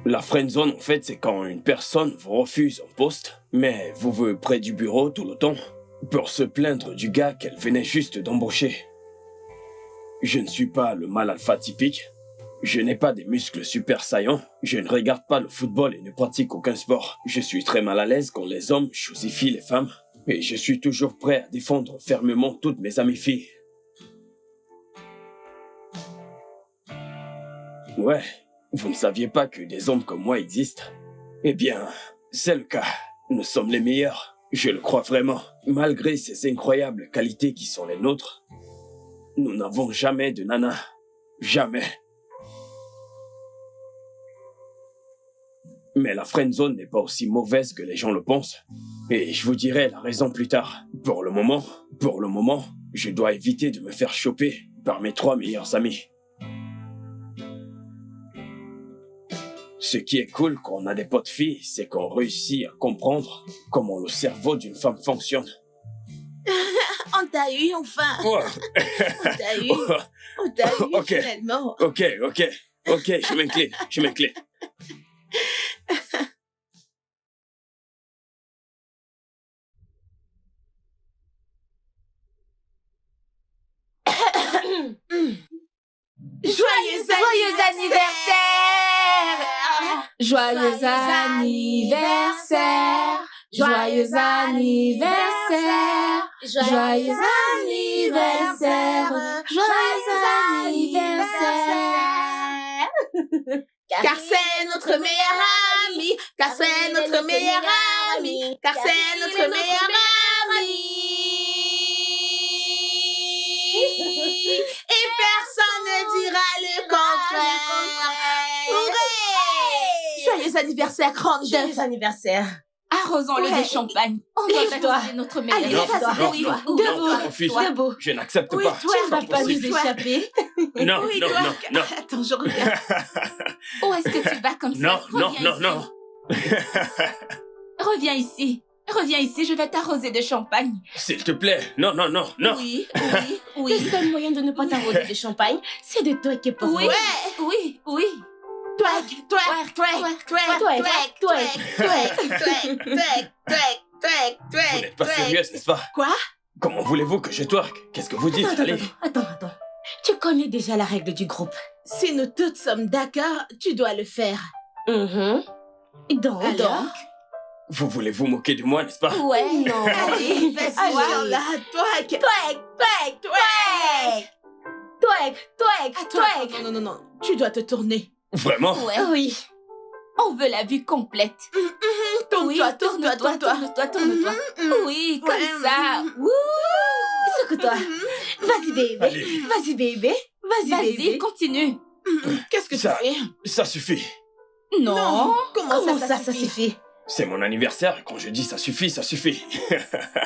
La friendzone, en fait, c'est quand une personne vous refuse un poste, mais vous veut près du bureau tout le temps, pour se plaindre du gars qu'elle venait juste d'embaucher. Je ne suis pas le mâle alpha typique. Je n'ai pas des muscles super saillants. Je ne regarde pas le football et ne pratique aucun sport. Je suis très mal à l'aise quand les hommes chosifient les femmes. Et je suis toujours prêt à défendre fermement toutes mes amies filles. Ouais, vous ne saviez pas que des hommes comme moi existent? Eh bien, c'est le cas. Nous sommes les meilleurs. Je le crois vraiment. Malgré ces incroyables qualités qui sont les nôtres, nous n'avons jamais de nana. Jamais. Mais la friendzone n'est pas aussi mauvaise que les gens le pensent. Et je vous dirai la raison plus tard. Pour le moment, je dois éviter de me faire choper par mes 3 meilleurs amis. Ce qui est cool quand on a des potes filles, c'est qu'on réussit à comprendre comment le cerveau d'une femme fonctionne. On t'a eu, enfin. Ouais. On t'a eu. On t'a eu, Ok. finalement. Ok, je m'incline. Joyeux anniversaire! Joyeux anniversaire! Joyeux anniversaire! Joyeux anniversaire! Joyeux anniversaire! Car c'est notre meilleur ami, car c'est notre meilleur ami, car c'est notre meilleur ami. Et personne ne dira le contraire. Hurrah! Joyeux anniversaire, grande Joyeux anniversaire. Arrosons-le Ouais. de champagne. On doit Lève-toi. baptiser notre meilleur. Allez, Non, lève-toi. non, Oui, non. oui, Debout. Refuse. Debout. Je n'accepte Oui, pas. toi, Tu ne vas C'est pas nous possible. échapper. Non, Oui, non, toi. non. Attends, je regarde. Où est-ce que tu vas comme ça? Non. Reviens ici. Reviens ici, je vais t'arroser de champagne. S'il te plaît, non. Oui. Le seul moyen de ne pas t'arroser de champagne, c'est de twerker pour Oui. moi. Oui. Twerk, twerk, twerk, twerk, twerk, Vous n'êtes pas sérieuse, n'est-ce pas? Quoi? Comment voulez-vous que je twerk? Qu'est-ce que vous dites? Allez. Attends. Tu connais déjà la règle du groupe. Si nous toutes sommes d'accord, tu dois le faire. Donc, Vous voulez vous moquer de moi, n'est-ce pas? Ouais. non. Allez, vas-y, Allez. Charlotte, twerk. Twerk. Attends, non. Tu dois te tourner. Vraiment? Ouais. Oui. On veut la vue complète. Tourne-toi. Tourne-toi. Oui, comme Ouais, ça. Secoue-toi. Vas-y, bébé. Allez. Vas-y, bébé. Vas-y, continue. Qu'est-ce que tu Ça- fais? Ça suffit. Non. Comment ça suffit? C'est mon anniversaire. Quand je dis ça suffit, ça suffit.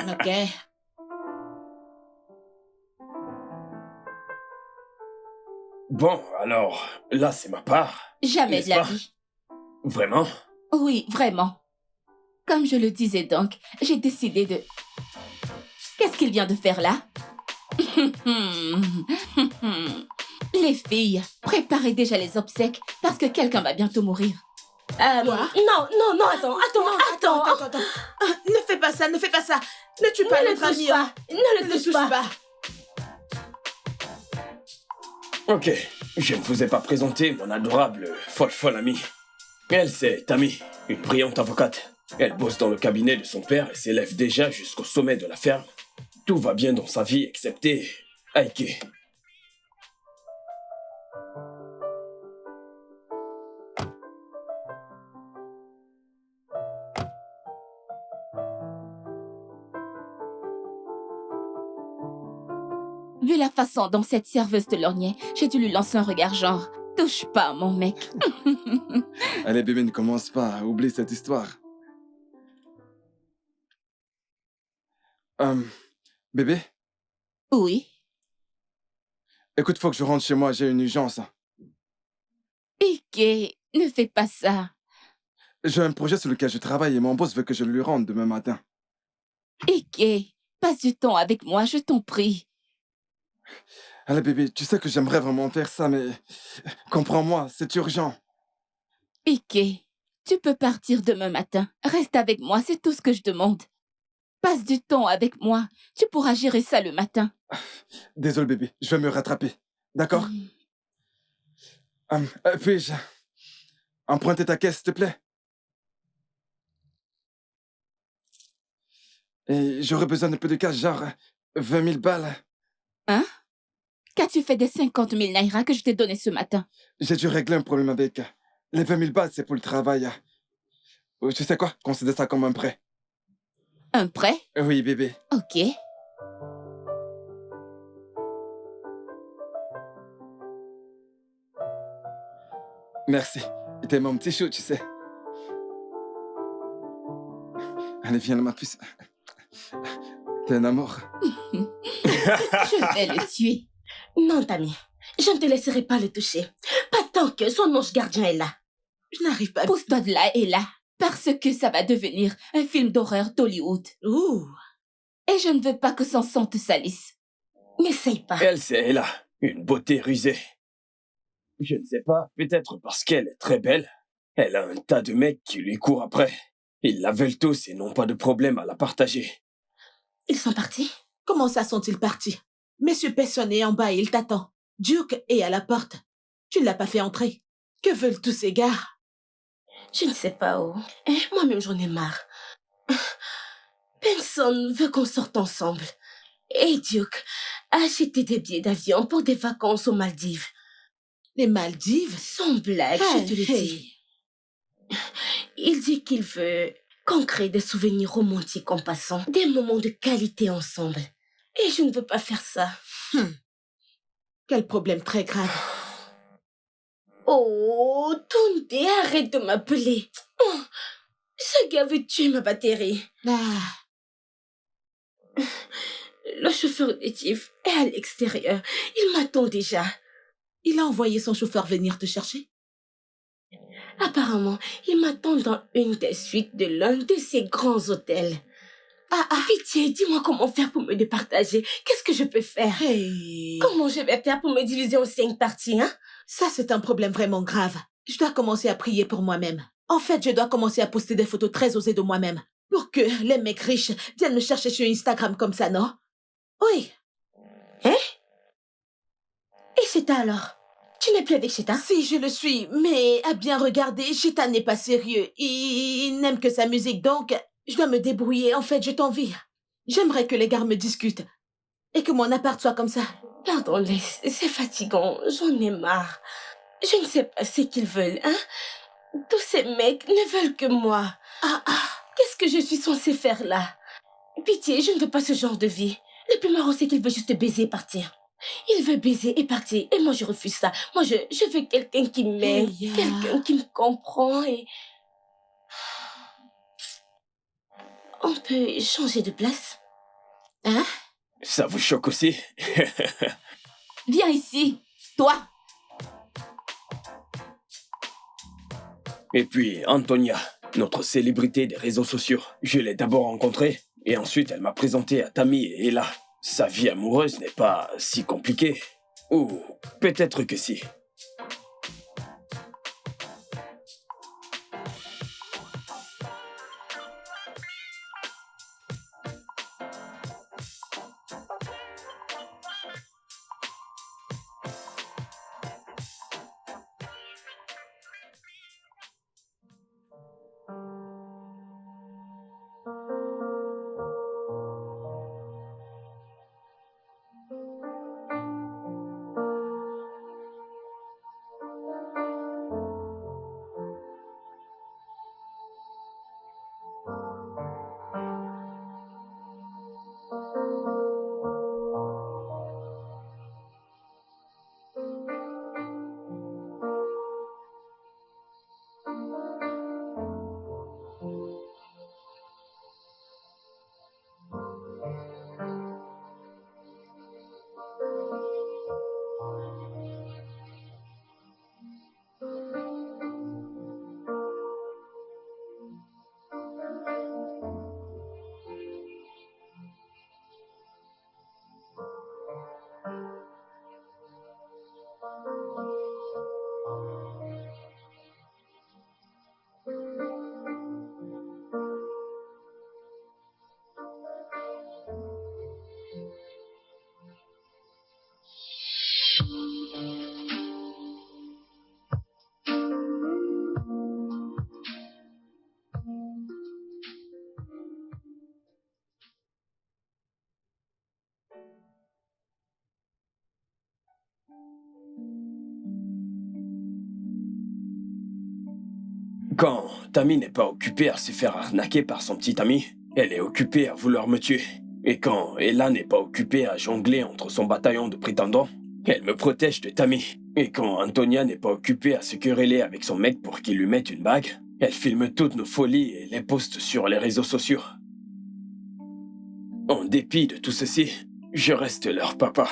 Ok. Bon, alors, là, c'est ma part. Jamais N'est-ce de la pas? vie. Vraiment? Oui, vraiment. Comme je le disais donc, j'ai décidé de... Qu'est-ce qu'il vient de faire là? Les filles, préparez déjà les obsèques parce que quelqu'un va bientôt mourir. Quoi? Non, attends. Ne fais pas ça. Ne tue pas Ne le notre touche ami. pas. Ne le touche pas. Ok, je ne vous ai pas présenté mon adorable, folle amie. Elle, c'est Tammy, une brillante avocate. Elle bosse dans le cabinet de son père et s'élève déjà jusqu'au sommet de la ferme. Tout va bien dans sa vie, excepté Aike. Vu la façon dont cette serveuse te lorgnait, j'ai dû lui lancer un regard genre « Touche pas, mon mec ». Allez, bébé, ne commence pas. Oublie cette histoire. Bébé, Oui. écoute, faut que je rentre chez moi. J'ai une urgence. Ike, ne fais pas ça. J'ai un projet sur lequel je travaille et mon boss veut que je lui rende demain matin. Ike, passe du temps avec moi, je t'en prie. Allez, bébé, tu sais que j'aimerais vraiment faire ça, mais comprends-moi, c'est urgent. Piqué, tu peux partir demain matin. Reste avec moi, c'est tout ce que je demande. Passe du temps avec moi. Tu pourras gérer ça le matin. Désolé, bébé. Je vais me rattraper. D'accord? Puis-je emprunter ta caisse, s'il te plaît? Et j'aurais besoin d'un peu de cash, genre 20 000 balles. Hein? Qu'as-tu fait des 50 000 naira que je t'ai donné ce matin? J'ai dû régler un problème avec. Les 20 000 balles, c'est pour le travail. Tu sais quoi? Considère ça comme un prêt. Un prêt? Oui, bébé. Ok. Merci. T'es mon petit chou, tu sais. Allez, viens, ma puce. T'es un amour. Je vais le tuer. Non, Tammy. Je ne te laisserai pas le toucher. Pas tant que son ange gardien est là. Je n'arrive pas à... Pousse-toi de là et là. Parce que ça va devenir un film d'horreur d'Hollywood. Ouh. Et je ne veux pas que son sang te salisse. N'essaye pas. Elle, c'est Ella, une beauté rusée. Je ne sais pas, peut-être parce qu'elle est très belle. Elle a un tas de mecs qui lui courent après. Ils la veulent tous et n'ont pas de problème à la partager. Ils sont partis? Comment ça sont-ils partis? Monsieur Pesson est en bas et il t'attend. Duke est à la porte. Tu ne l'as pas fait entrer. Que veulent tous ces gars? Je ne sais pas où. Moi-même, j'en ai marre. Personne veut qu'on sorte ensemble. Et Duke a acheté des billets d'avion pour des vacances aux Maldives. Les Maldives? Sans blague, je te le dis. Il dit qu'il veut qu'on crée des souvenirs romantiques en passant, des moments de qualité ensemble. Et je ne veux pas faire ça. Quel problème très grave. Oh, Tunde, arrête de m'appeler. Oh, ce gars veut tuer ma batterie. Ah, Le chauffeur de Tiff est à l'extérieur. Il m'attend déjà. il a envoyé son chauffeur venir te chercher? Apparemment, il m'attend dans une des suites de l'un de ces grands hôtels. Pitié, dis-moi comment faire pour me départager. Qu'est-ce que je peux faire? Hey. Comment je vais faire pour me diviser en 5 parties, hein? Ça, c'est un problème vraiment grave. Je dois commencer à prier pour moi-même. En fait, je dois commencer à poster des photos très osées de moi-même. Pour que les mecs riches viennent me chercher sur Instagram comme ça, non? Oui. Hein? Et Cheta alors? Tu n'es plus avec Cheta? Si, je le suis, mais à bien regarder, Cheta n'est pas sérieux. Il n'aime que sa musique, donc je dois me débrouiller. En fait, je t'envie. J'aimerais que les gars me discutent. Et que mon appart soit comme ça. Pardon-les, c'est fatigant. J'en ai marre. Je ne sais pas ce qu'ils veulent, hein? Tous ces mecs ne veulent que moi. Qu'est-ce que je suis censée faire là? Pitié, je ne veux pas ce genre de vie. Le plus marrant, c'est qu'il veut juste baiser et partir. Il veut baiser et partir. Et moi, je refuse ça. Moi, je veux quelqu'un qui m'aime. Hey, Quelqu'un qui me comprend et... On peut changer de place? Hein? Ça vous choque aussi? Viens ici, toi. Et puis, Antonia, notre célébrité des réseaux sociaux. Je l'ai d'abord rencontrée, et ensuite elle m'a présenté à Tammy et Ella. Sa vie amoureuse n'est pas si compliquée. Ou peut-être que si. Quand Tammy n'est pas occupée à se faire arnaquer par son petit ami, elle est occupée à vouloir me tuer. Et quand Ella n'est pas occupée à jongler entre son bataillon de prétendants, elle me protège de Tammy. Et quand Antonia n'est pas occupée à se quereller avec son mec pour qu'il lui mette une bague, elle filme toutes nos folies et les poste sur les réseaux sociaux. En dépit de tout ceci, je reste leur papa.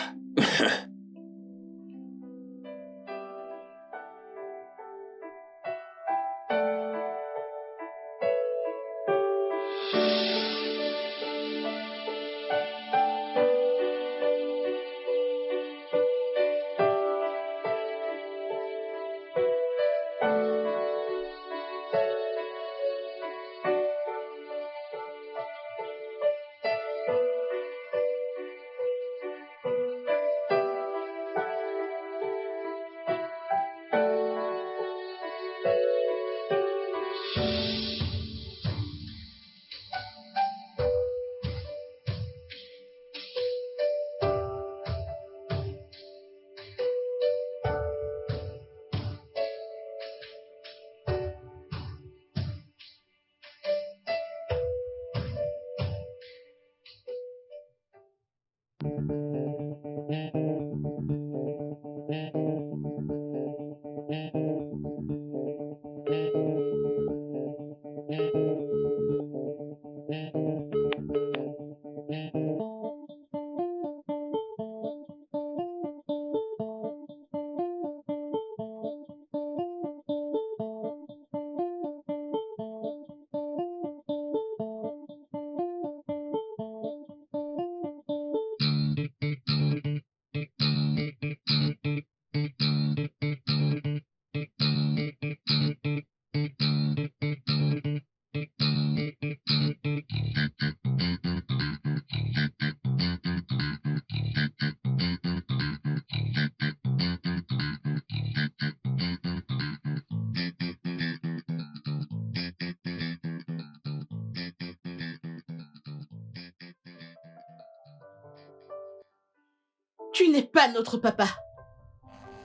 Tu n'es pas notre papa.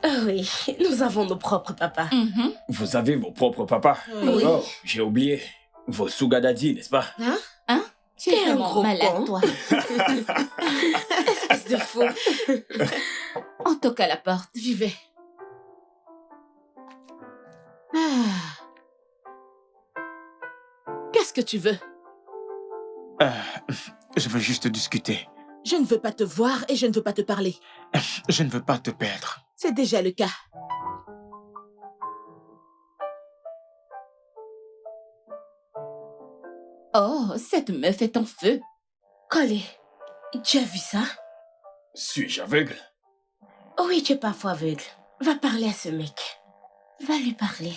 Ah oui, nous avons nos propres papas. Vous avez vos propres papas? Oui. Oh, j'ai oublié. Vos sugar daddy, n'est-ce pas? Hein? Tu es T'es un vraiment gros malade, con. toi. Espèce de fou. On toque à la porte. J'y vais. Ah. Qu'est-ce que tu veux? Je veux juste discuter. Je ne veux pas te voir et je ne veux pas te parler. Je ne veux pas te perdre. C'est déjà le cas. Oh, cette meuf est en feu. Collé, tu as vu ça? Suis-je aveugle? Oui, tu es parfois aveugle. Va parler à ce mec. Va lui parler.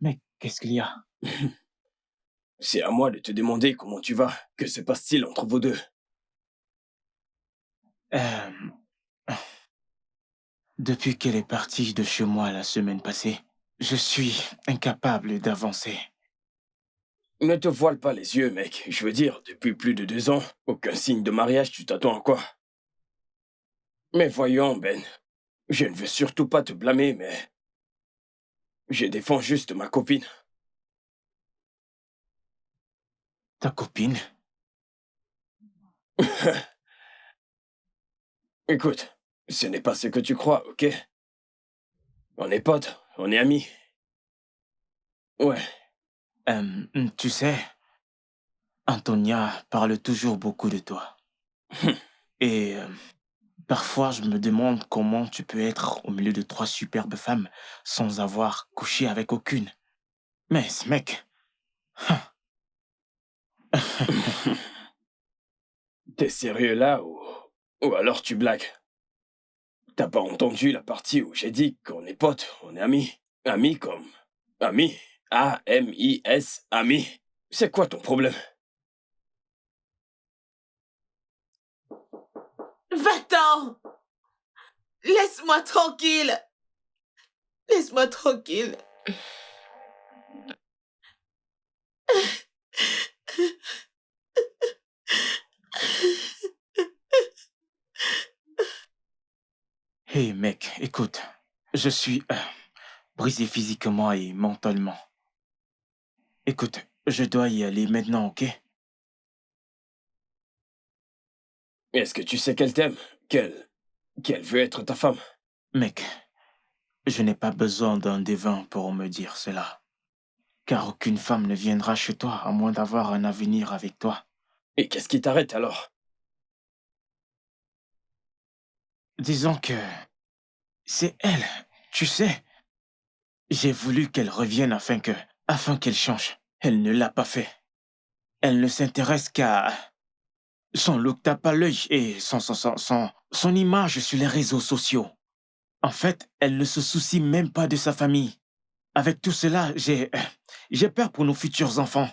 Mais qu'est-ce qu'il y a? C'est à moi de te demander comment tu vas. Que se passe-t-il entre vous deux? Depuis qu'elle est partie de chez moi la semaine passée, je suis incapable d'avancer. Ne te voile pas les yeux, mec. Je veux dire, depuis plus de 2 ans, aucun signe de mariage, tu t'attends à quoi? Mais voyons, Ben. Je ne veux surtout pas te blâmer, mais... je défends juste ma copine. Ta copine? Écoute, ce n'est pas ce que tu crois, ok? On est potes, on est amis. Ouais. Tu sais, Antonia parle toujours beaucoup de toi. Et parfois, je me demande comment tu peux être au milieu de 3 superbes femmes sans avoir couché avec aucune. Mais ce mec... T'es sérieux là ou alors tu blagues? T'as pas entendu la partie où j'ai dit qu'on est potes, on est amis? Amis comme... Amis? A-M-I-S, amis? C'est quoi ton problème? Va-t'en! Laisse-moi tranquille! Laisse-moi tranquille. Hé mec, écoute, je suis brisé physiquement et mentalement. Écoute, je dois y aller maintenant, ok? Est-ce que tu sais qu'elle t'aime? Qu'elle veut être ta femme? Mec, je n'ai pas besoin d'un devin pour me dire cela. Car aucune femme ne viendra chez toi à moins d'avoir un avenir avec toi. Et qu'est-ce qui t'arrête alors? Disons que c'est elle, tu sais. J'ai voulu qu'elle revienne afin qu'elle change. Elle ne l'a pas fait. Elle ne s'intéresse qu'à son look tape à l'œil et son image sur les réseaux sociaux. En fait, elle ne se soucie même pas de sa famille. Avec tout cela, j'ai peur pour nos futurs enfants.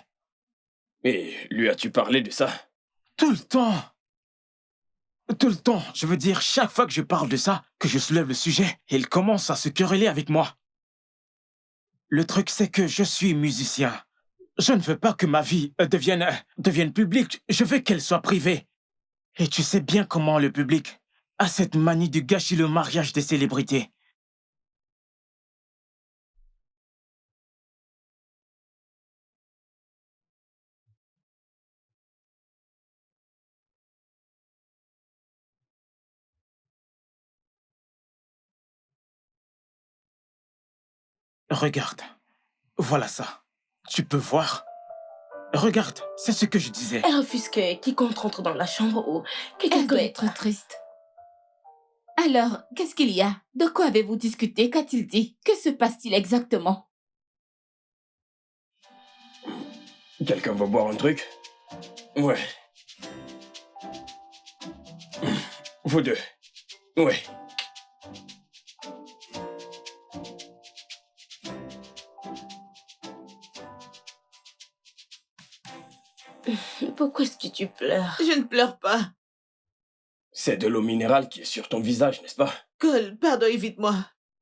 Et lui as-tu parlé de ça? Tout le temps. Tout le temps. Je veux dire, chaque fois que je parle de ça, que je soulève le sujet, elle commence à se quereller avec moi. Le truc, c'est que je suis musicien. Je ne veux pas que ma vie devienne publique. Je veux qu'elle soit privée. Et tu sais bien comment le public a cette manie de gâcher le mariage des célébrités. Regarde. Voilà ça. Tu peux voir? Regarde, c'est ce que je disais. Elle refuse que quiconque rentre dans la chambre ou quelqu'un Elle doit connaître. être triste. Alors, qu'est-ce qu'il y a? De quoi avez-vous discuté? Qu'a-t-il dit? Que se passe-t-il exactement? Quelqu'un va boire un truc? Ouais. Vous deux. Ouais. Pourquoi est-ce que tu pleures? Je ne pleure pas. C'est de l'eau minérale qui est sur ton visage, n'est-ce pas? Cole, pardon, évite-moi.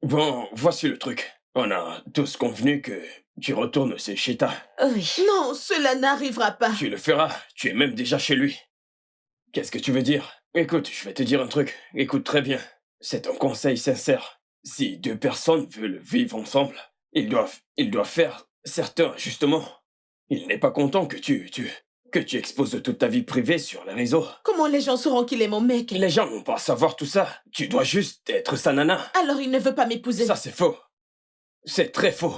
Bon, voici le truc. On a tous convenu que tu retournes chez Sheta. Oui. Non, cela n'arrivera pas. Tu le feras. Tu es même déjà chez lui. Qu'est-ce que tu veux dire? Écoute, je vais te dire un truc. Écoute très bien. C'est un conseil sincère. Si deux personnes veulent vivre ensemble, ils doivent faire certains ajustements. Il n'est pas content que tu exposes toute ta vie privée sur les réseaux. Comment les gens sauront qu'il est mon mec? Les gens n'ont pas à savoir tout ça. Tu dois juste être sa nana. Alors il ne veut pas m'épouser. Ça, c'est faux. C'est très faux.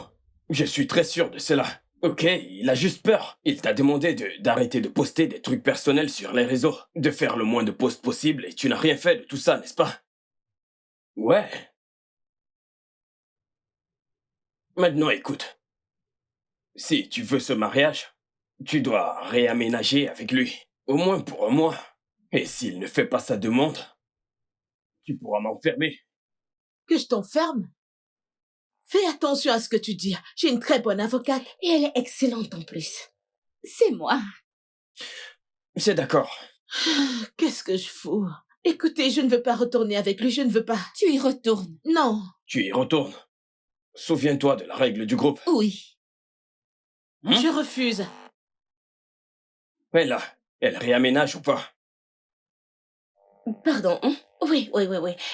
Je suis très sûr de cela. Ok, il a juste peur. Il t'a demandé d'arrêter de poster des trucs personnels sur les réseaux, de faire le moins de posts possible, et tu n'as rien fait de tout ça, n'est-ce pas? Ouais. Maintenant, écoute. Si tu veux ce mariage, tu dois réaménager avec lui, au moins pour un mois. Et s'il ne fait pas sa demande, tu pourras m'enfermer. Que je t'enferme? Fais attention à ce que tu dis. J'ai une très bonne avocate. Et elle est excellente en plus. C'est moi. C'est d'accord. Qu'est-ce que je fous? Écoutez, je ne veux pas retourner avec lui, je ne veux pas. Tu y retournes. Non. Tu y retournes. Souviens-toi de la règle du groupe. Oui. Hein? Je refuse. Ouais, là, elle réaménage ou pas? Pardon. Oui.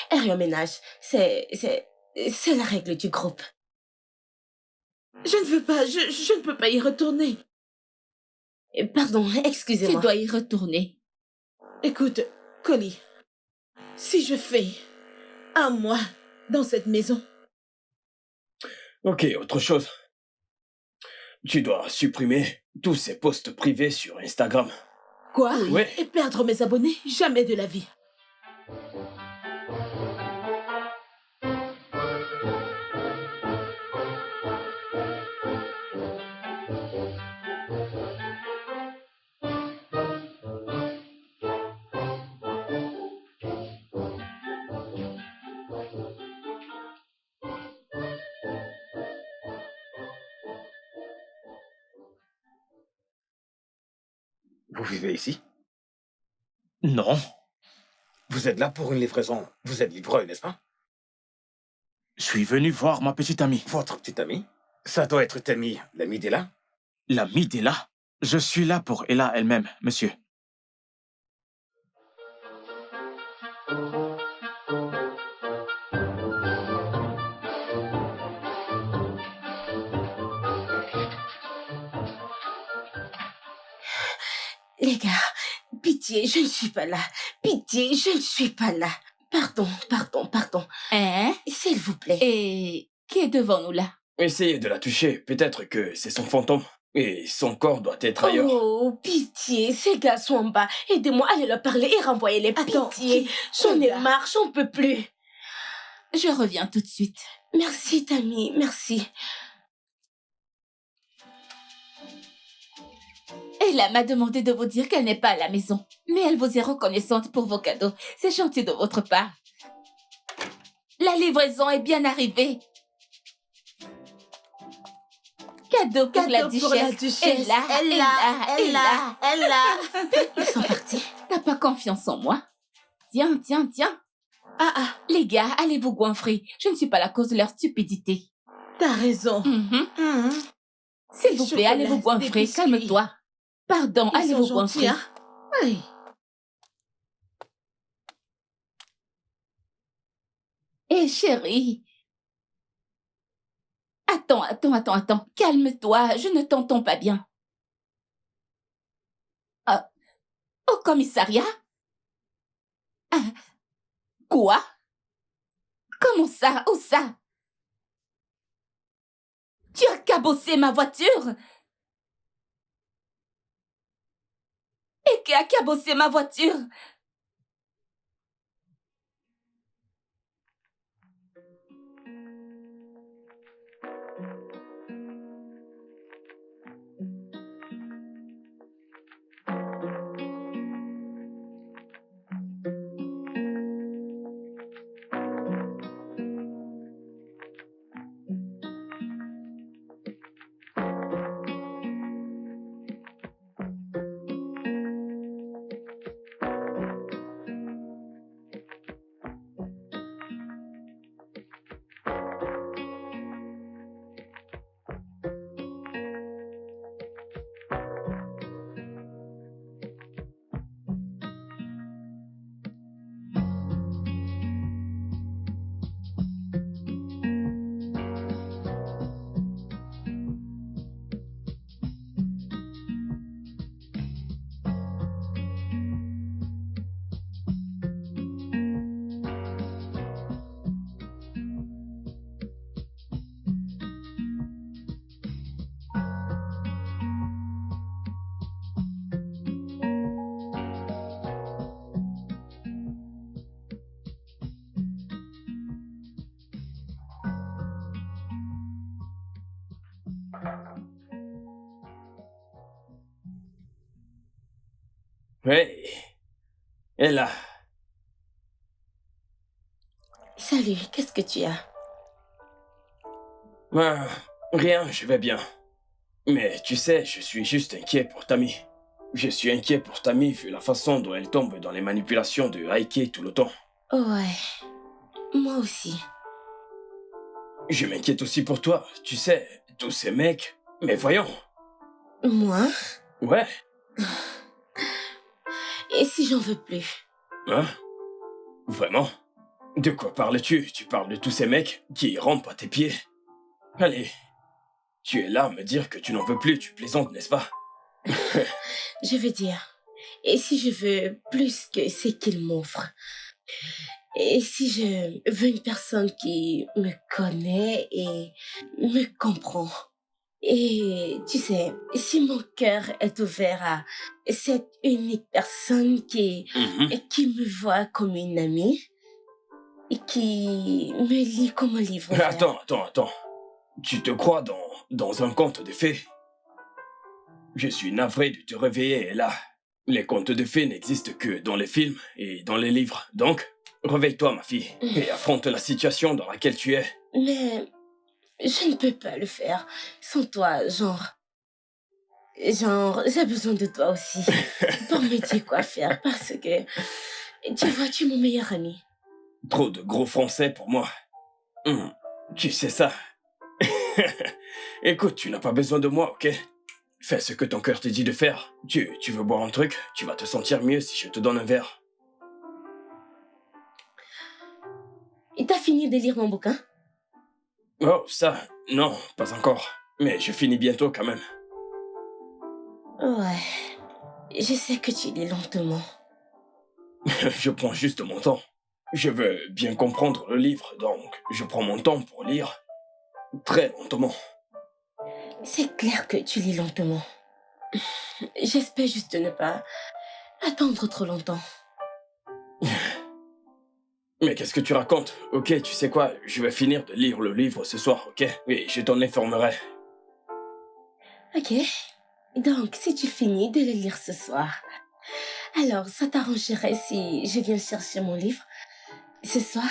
Elle réemménage. C'est la règle du groupe. Je ne veux pas, je ne peux pas y retourner. Pardon, Tu excusez-moi. dois y retourner. Écoute, Collie, si je fais un mois dans cette maison, Ok, autre chose. Tu dois supprimer tous ces posts privés sur Instagram. Quoi? Ouais. Et perdre mes abonnés? Jamais de la vie. Vous vivez ici? Non, Vous êtes là pour une livraison. Vous êtes livreur, n'est-ce pas? je suis venu voir ma petite amie. Votre petite amie? Ça doit être Tammy, l'amie d'Ella. L'amie d'Ella. Je suis là pour Ella elle-même, monsieur. Les gars, pitié, je ne suis pas là. Pitié, je ne suis pas là. Pardon. Hein? S'il vous plaît. Et qui est devant nous là? Essayez de la toucher, peut-être que c'est son fantôme. Et son corps doit être ailleurs. Oh, pitié, ces gars sont en bas. Aidez-moi, allez leur parler et renvoyez-les. Attends, Pitié, qui- j'en quel ai gars? marre, j'en peux plus. Je reviens tout de suite. Merci, Tammy, merci. Ella m'a demandé de vous dire qu'elle n'est pas à la maison. Mais elle vous est reconnaissante pour vos cadeaux. C'est gentil de votre part. La livraison est bien arrivée. Cadeau pour la duchesse. Ella. Ils sont partis. T'as pas confiance en moi? Tiens. Ah, Les gars, allez vous goinfrer. Je ne suis pas la cause de leur stupidité. t'as raison. Mhm. S'il vous plaît, allez vous Chocolat, des goinfrer. biscuits. Calme-toi. Pardon, Ils allez sont vous gentils, goinfrer. hein? Oui. Hé, chérie. Attends. Calme-toi, je ne t'entends pas bien. Au commissariat? Ah, quoi? Comment ça? Où ça? Tu as cabossé ma voiture? Et qui a cabossé ma voiture? Hey, Ella, Salut, qu'est-ce que tu as? rien, je vais bien. Mais tu sais, je suis juste inquiet pour Tammy. Je suis inquiet pour Tammy vu la façon dont elle tombe dans les manipulations de Heike tout le temps. Ouais, moi aussi. Je m'inquiète aussi pour toi, tu sais, tous ces mecs. Mais voyons, Moi? ouais, Et si j'en veux plus? hein? Vraiment? De quoi parles-tu? Tu parles de tous ces mecs qui rampent à tes pieds? Allez, tu es là à me dire que tu n'en veux plus, tu plaisantes, n'est-ce pas? Je veux dire, et si je veux plus que ce qu'il m'offre? Et si je veux une personne qui me connaît et me comprend. Et tu sais, si mon cœur est ouvert à cette unique personne qui me voit comme une amie et qui me lit comme un livre ouvert. Attends. Tu te crois dans un conte de fées? Je suis navré de te réveiller et là. Les contes de fées n'existent que dans les films et dans les livres. Donc, réveille-toi, ma fille, et affronte la situation dans laquelle tu es. Mais je ne peux pas le faire sans toi, genre, j'ai besoin de toi aussi pour me dire quoi faire parce que, tu vois, tu es mon meilleur ami. Trop de gros français pour moi. Tu sais ça. Écoute, tu n'as pas besoin de moi, ok? Fais ce que ton cœur te dit de faire. Tu veux boire un truc? Tu vas te sentir mieux si je te donne un verre. Et t'as fini de lire mon bouquin? Oh, ça, non, pas encore. Mais je finis bientôt quand même. Ouais, je sais que tu lis lentement. Je prends juste mon temps. Je veux bien comprendre le livre, donc je prends mon temps pour lire. Très lentement. C'est clair que tu lis lentement. J'espère juste ne pas attendre trop longtemps. Mais qu'est-ce que tu racontes? Ok, tu sais quoi, je vais finir de lire le livre ce soir, ok? Et je t'en informerai. Ok. Donc, si tu finis de le lire ce soir, alors ça t'arrangerait si je viens chercher mon livre ce soir?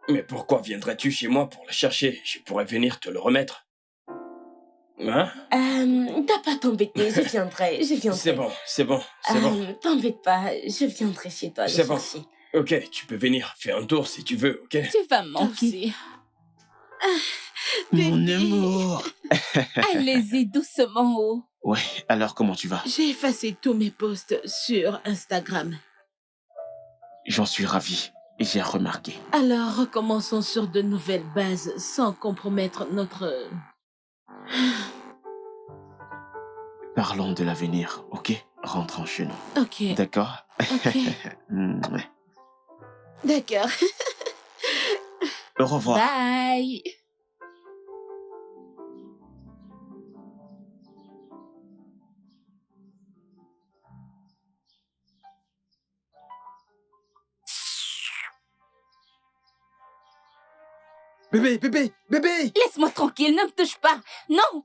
Mais pourquoi viendrais-tu chez moi pour le chercher? Je pourrais venir te le remettre. Hein? T'as pas t'embêter, je viendrai. C'est bon. T'embête pas, je viendrai chez toi le C'est bon. chercher. Ok, tu peux venir, fais un tour si tu veux, ok? Tu vas me manquer. Mon amour. Allez-y doucement, oh. Ouais, alors comment tu vas? J'ai effacé tous mes posts sur Instagram. J'en suis ravi. J'ai remarqué. Alors, recommençons sur de nouvelles bases sans compromettre notre... Parlons de l'avenir, ok? Rentrons chez nous. Ok, D'accord? ok, Ouais. d'accord. Au revoir. Bye. Bébé! Laisse-moi tranquille, ne me touche pas. Non,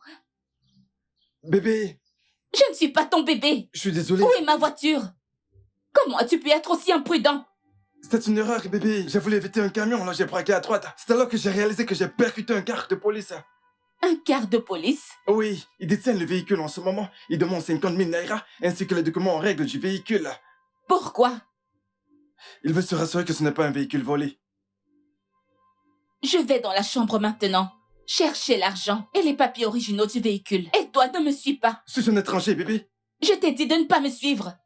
Bébé! je ne suis pas ton bébé. Je suis désolé. Où est ma voiture? Comment as-tu pu être aussi imprudent? C'était une erreur, bébé. J'ai voulu éviter un camion, alors j'ai braqué à droite. C'est alors que j'ai réalisé que j'ai percuté un car de police. Un quart de police? Oui, ils détiennent le véhicule en ce moment. Ils demandent 50 000 naira ainsi que les documents en règle du véhicule. Pourquoi? Il veut se rassurer que ce n'est pas un véhicule volé. Je vais dans la chambre maintenant. Chercher l'argent et les papiers originaux du véhicule. Et toi, ne me suis pas. Suis-je un étranger, bébé? Je t'ai dit de ne pas me suivre.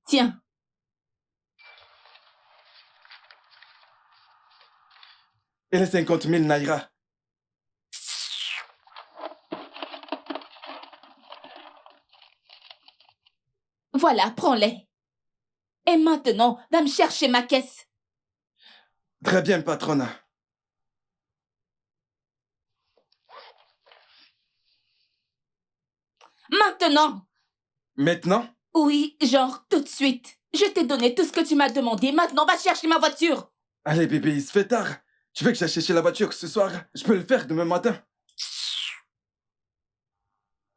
Tiens, Et les 50 000 naira? voilà, prends-les. Et maintenant, va me chercher ma caisse. Très bien, patronne. Maintenant! Maintenant? Oui, genre, tout de suite. Je t'ai donné tout ce que tu m'as demandé. Maintenant, va chercher ma voiture. Allez, bébé, il se fait tard. Tu veux que j'aille chercher la voiture ce soir? Je peux le faire demain matin.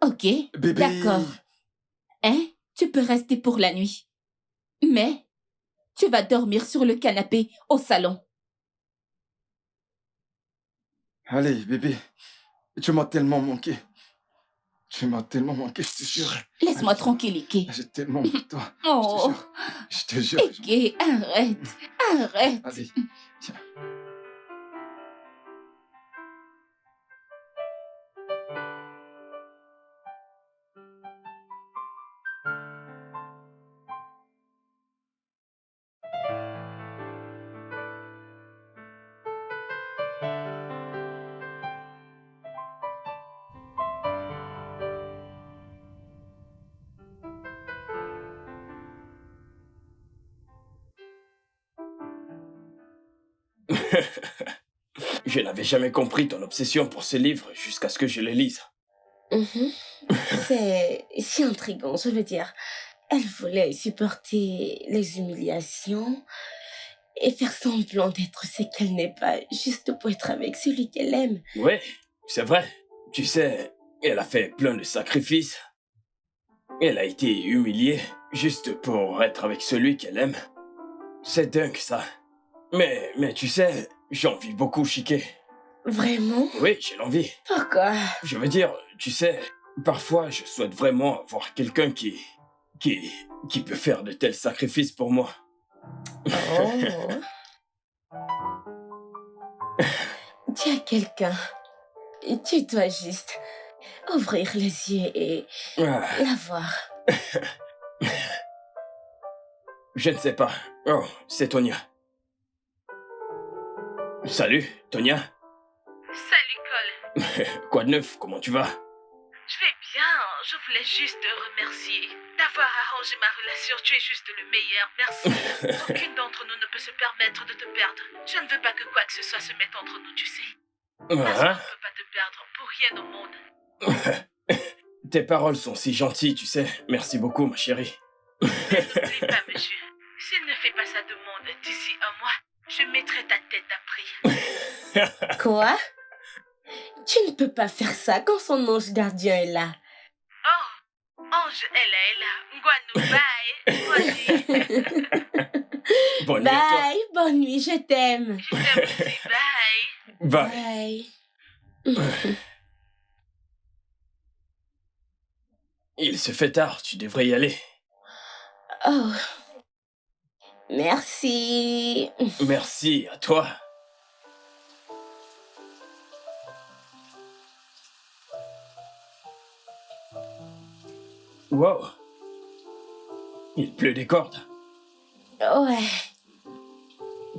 Ok, Bébé... d'accord. Hein? Tu peux rester pour la nuit. Mais, tu vas dormir sur le canapé au salon. Allez, bébé. Tu m'as tellement manqué. Tu m'as tellement manqué, je te jure. Laisse-moi tranquille, Ike. J'ai tellement de toi. Oh, Je te jure. Ike, arrête, arrête. Allez, tiens. Je n'avais jamais compris ton obsession pour ce livre jusqu'à ce que je le lise. Mhm. C'est si intriguant, je veux dire. Elle voulait supporter les humiliations et faire semblant d'être ce qu'elle n'est pas, juste pour être avec celui qu'elle aime. Oui, c'est vrai. Tu sais, elle a fait plein de sacrifices. Elle a été humiliée juste pour être avec celui qu'elle aime. C'est dingue, ça. Mais tu sais, j'envie beaucoup Chiquet. Vraiment? Oui, j'ai l'envie. Pourquoi? Je veux dire, tu sais, parfois je souhaite vraiment avoir quelqu'un qui peut faire de tels sacrifices pour moi. Oh. Tu as quelqu'un. Tu dois juste ouvrir les yeux et Ah, la voir. je ne sais pas. Oh, c'est Tonia. Salut, Tonia. Salut Cole, Quoi de neuf? Comment tu vas? je vais bien. Je voulais juste te remercier d'avoir arrangé ma relation. Tu es juste le meilleur. Merci. Aucune d'entre nous ne peut se permettre de te perdre. Je ne veux pas que quoi que ce soit se mette entre nous, tu sais. Parce qu'on Ah, ne peut pas te perdre pour rien au monde. tes paroles sont si gentilles, tu sais. Merci beaucoup, ma chérie. N'oublie pas, monsieur. S'il ne fait pas sa demande d'ici un mois, je mettrai ta tête à prix. Quoi? Tu ne peux pas faire ça quand son ange gardien est là. Oh, Ange, elle est là. Ngwanou, bye. Bonne nuit à toi. Bye, bonne nuit, je t'aime. Je t'aime aussi, bye. Bye. Bye. Il se fait tard, tu devrais y aller. Oh. Merci. Merci à toi. Wow. Il pleut des cordes. Ouais.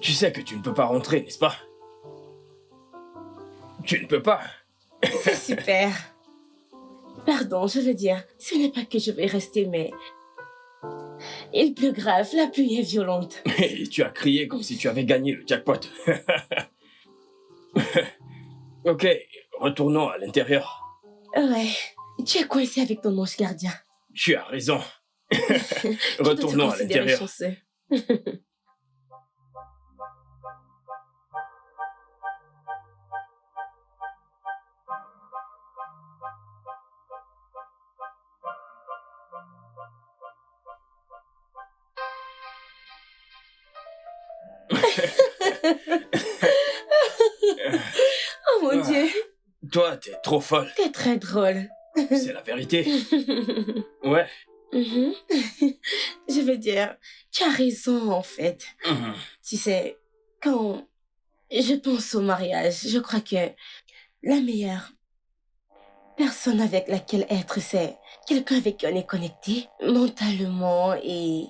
Tu sais que tu ne peux pas rentrer, n'est-ce pas? Tu ne peux pas. C'est super. Pardon, je veux dire, ce n'est pas que je vais rester, mais... Il pleut grave, la pluie est violente. Et tu as crié comme si tu avais gagné le jackpot. Ok, retournons à l'intérieur. Ouais. Tu es coincé avec ton ange gardien. Tu as raison. Tu dois te Retournons à considérer l'intérieur. chanceux. Oh mon Ah. Dieu, Toi, t'es trop folle. t'es très drôle. C'est la vérité. Ouais. Mhm. Je veux dire, tu as raison en fait. Mhm. Tu sais, quand je pense au mariage, je crois que la meilleure personne avec laquelle être, c'est quelqu'un avec qui on est connecté mentalement et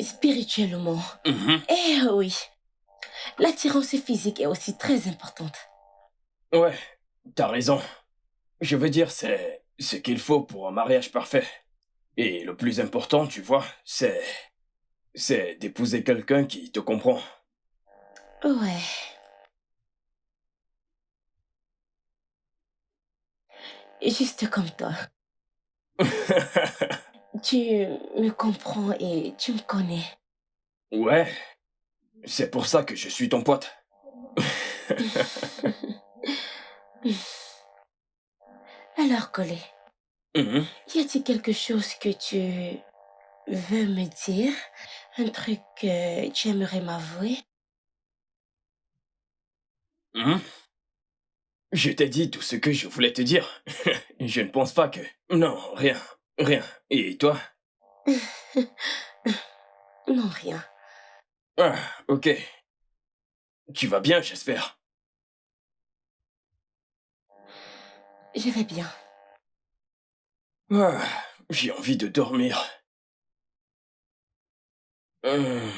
spirituellement. Mhm. Eh oui, l'attirance physique est aussi très importante. Ouais, t'as raison. Je veux dire, c'est ce qu'il faut pour un mariage parfait. Et le plus important, tu vois, c'est d'épouser quelqu'un qui te comprend. Ouais. Juste comme toi. Tu me comprends et tu me connais. Ouais, c'est pour ça que je suis ton pote. Alors, Colé, Mhm. y a-t-il quelque chose que tu veux me dire? Un truc que tu aimerais m'avouer? Mhm. Je t'ai dit tout ce que je voulais te dire. Je ne pense pas que... Non, rien, rien. Et toi? Non, rien. Ah, ok. Tu vas bien, j'espère. Je vais bien. Ah, j'ai envie de dormir. Hum.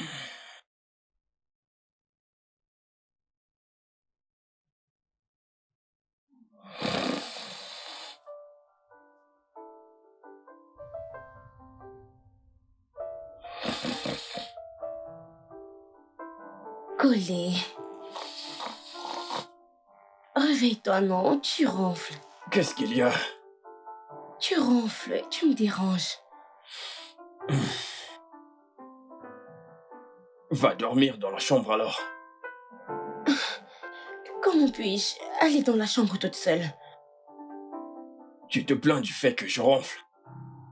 Colé, Réveille-toi, non, tu ronfles. Qu'est-ce qu'il y a? Tu ronfles, tu me déranges. Va dormir dans la chambre alors. Comment puis-je aller dans la chambre toute seule? Tu te plains du fait que je ronfle.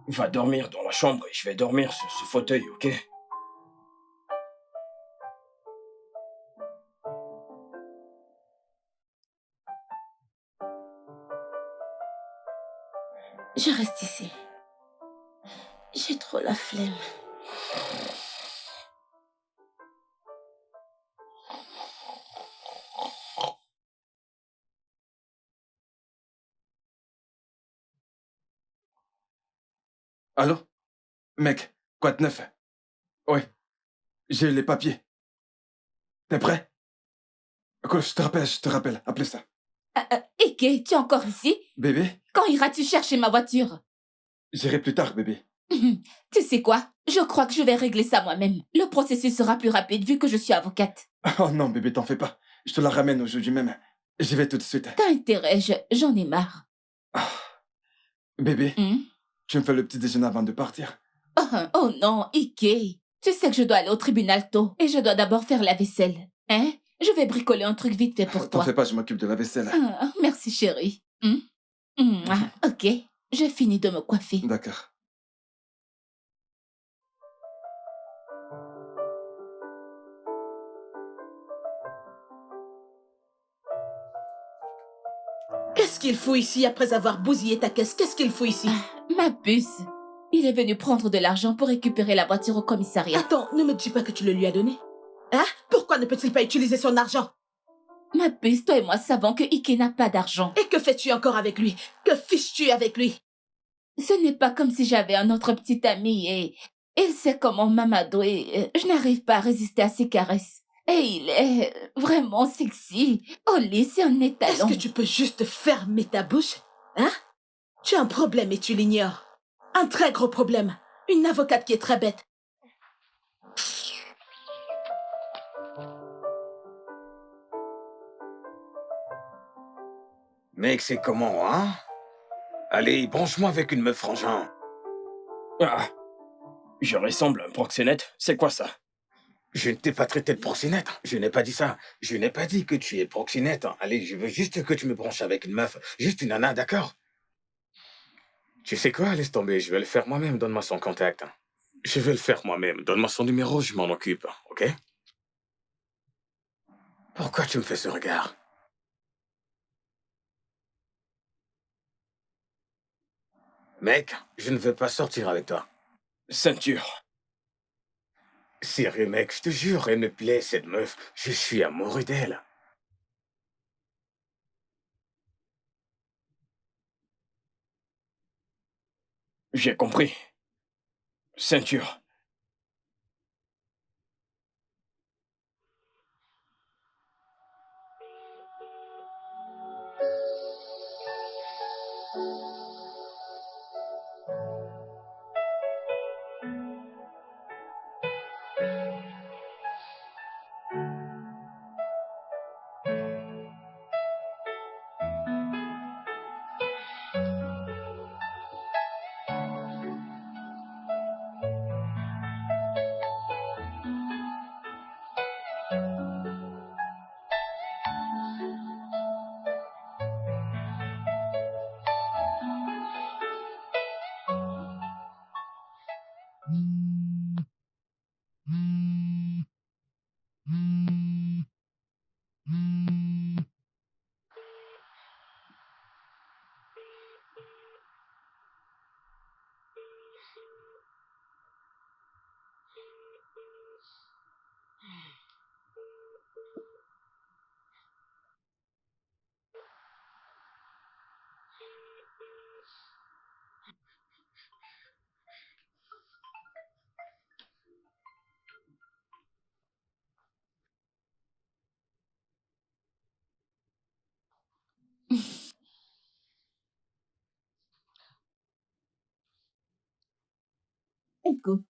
Va dormir dans la chambre et je vais dormir sur ce fauteuil, ok? Je reste ici. J'ai trop la flemme. Allô? Mec, quoi de neuf? Oui, j'ai les papiers. T'es prêt? Quoi, je te rappelle, appelez ça. Ike, tu es encore ici? Bébé, Quand iras-tu chercher ma voiture? j'irai plus tard, bébé. Tu sais quoi? Je crois que je vais régler ça moi-même. Le processus sera plus rapide vu que je suis avocate. Oh non, bébé, t'en fais pas. Je te la ramène aujourd'hui même. J'y vais tout de suite. T'as intérêt, j'en ai marre. Ah. Bébé, tu me fais le petit déjeuner avant de partir? Oh non, Ike. Tu sais que je dois aller au tribunal tôt et je dois d'abord faire la vaisselle. Hein? Je vais bricoler un truc vite fait pour T'en toi. fais pas, je m'occupe de la vaisselle. Merci, chérie. Ok, je finis de me coiffer. D'accord. Qu'est-ce qu'il fout ici après avoir bousillé ta caisse? Qu'est-ce qu'il fout ici? Ma puce. Il est venu prendre de l'argent pour récupérer la voiture au commissariat. Attends, ne me dis pas que tu le lui as donné. Hein? Pourquoi ne peut-il pas utiliser son argent? Ma puce, toi et moi savons que Ike n'a pas d'argent. Et que fais-tu encore avec lui? Que fiches-tu avec lui? Ce n'est pas comme si j'avais un autre petit ami et il sait comment m'amadouer. Je n'arrive pas à résister à ses caresses. Et il est vraiment sexy. Oli, c'est un étalon. Est-ce que tu peux juste fermer ta bouche? Hein? Tu as un problème et tu l'ignores. Un très gros problème. Une avocate qui est très bête. Mec, c'est comment, hein? Allez, branche-moi avec une meuf frangin. Ah, je ressemble à un proxénète, c'est quoi ça? Je ne t'ai pas traité de proxénète. Je n'ai pas dit ça. Je n'ai pas dit que tu es proxénète. Allez, je veux juste que tu me branches avec une meuf. Juste une nana, d'accord? Tu sais quoi? Laisse tomber. Je vais le faire moi-même. Donne-moi son contact. Je vais le faire moi-même. Donne-moi son numéro, je m'en occupe. Ok? Pourquoi tu me fais ce regard? Mec, je ne veux pas sortir avec toi. Ceinture. Sérieux, mec, je te jure, elle me plaît, cette meuf. Je suis amoureux d'elle. J'ai compris. Ceinture. Écoute,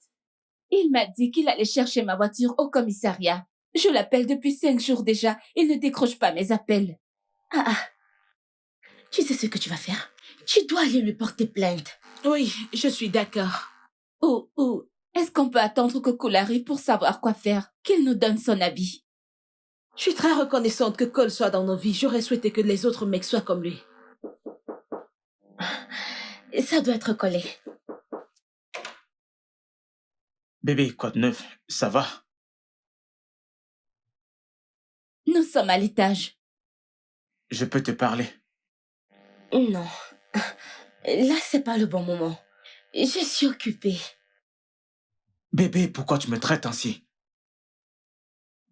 il m'a dit qu'il allait chercher ma voiture au commissariat. Je l'appelle depuis 5 jours déjà. Il ne décroche pas mes appels. Tu sais ce que tu vas faire? Tu dois aller lui porter plainte. Oui, je suis d'accord. Ou est-ce qu'on peut attendre que Cole arrive pour savoir quoi faire? Qu'il nous donne son avis. Je suis très reconnaissante que Cole soit dans nos vies. J'aurais souhaité que les autres mecs soient comme lui. Ça doit être collé. Bébé, quoi de neuf? Ça va? Nous sommes à l'étage. Je peux te parler? Non. Là, c'est pas le bon moment. Je suis occupée. Bébé, pourquoi tu me traites ainsi?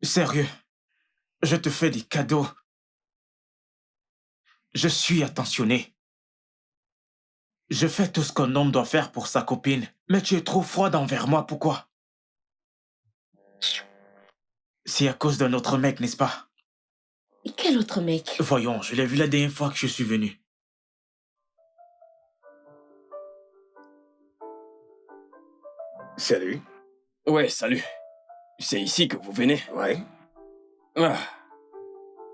Sérieux, je te fais des cadeaux. Je suis attentionné. Je fais tout ce qu'un homme doit faire pour sa copine, mais tu es trop froide envers moi, pourquoi? C'est à cause d'un autre mec, n'est-ce pas? Quel autre mec? Voyons, je l'ai vu la dernière fois que je suis venu. Salut. Ouais, salut. C'est ici que vous venez? Ouais. Ah.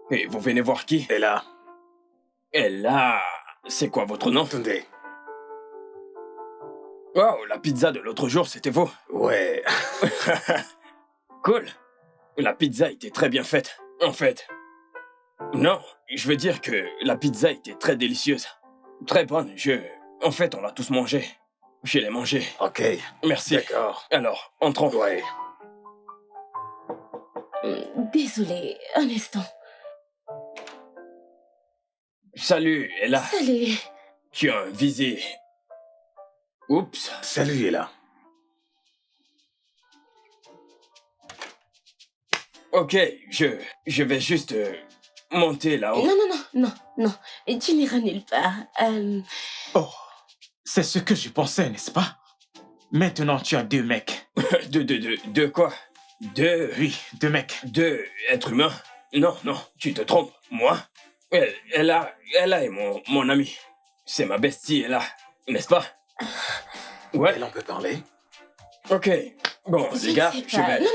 Et vous venez voir qui? Et là, Et là... C'est quoi votre nom? attendez. Oh, la pizza de l'autre jour, c'était vous. Ouais. Cool. La pizza était très bien faite, en fait. Non, je veux dire que la pizza était très délicieuse. Très bonne, En fait, on l'a tous mangée. Je l'ai mangée. Ok. Merci. D'accord. Alors, entrons. Ouais. Désolée, un instant. Salut, Ella. Salut. Tu as un visé. Oups. Salut, Ella. Ok, je vais juste monter là-haut. Non. Tu n'iras nulle part. Oh, c'est ce que je pensais, n'est-ce pas? Maintenant, tu as 2 mecs. De quoi? Oui, 2 mecs. 2 êtres humains? Non, tu te trompes. Moi? Ella est mon amie. C'est ma bestie, Ella. N'est-ce pas? Ouais. Elle, on peut parler? Ok. Bon, Je les gars, ne sais je pas. vais...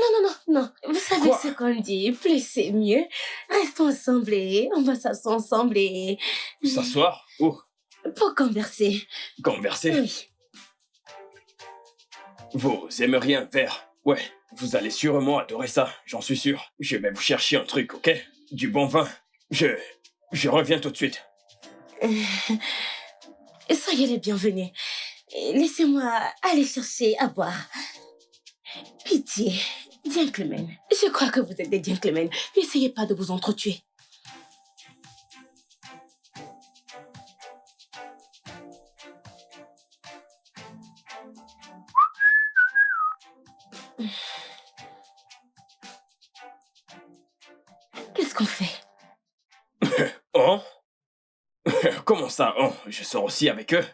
Non. Vous savez Quoi? ce qu'on dit. Plus c'est mieux. Restons ensemble et on va s'asseoir ensemble et... S'asseoir? Ou Pour converser. converser? Oui. Vous aimeriez un verre? Ouais, vous allez sûrement adorer ça, j'en suis sûr. Je vais vous chercher un truc, ok? Du bon vin. Je reviens tout de suite. Soyez les bienvenus. Laissez-moi aller chercher à boire. Pitié, gentlemen. Je crois que vous êtes des gentlemen. N'essayez pas de vous entretuer. Qu'est-ce qu'on fait? Oh? Comment ça, oh? Je sors aussi avec eux?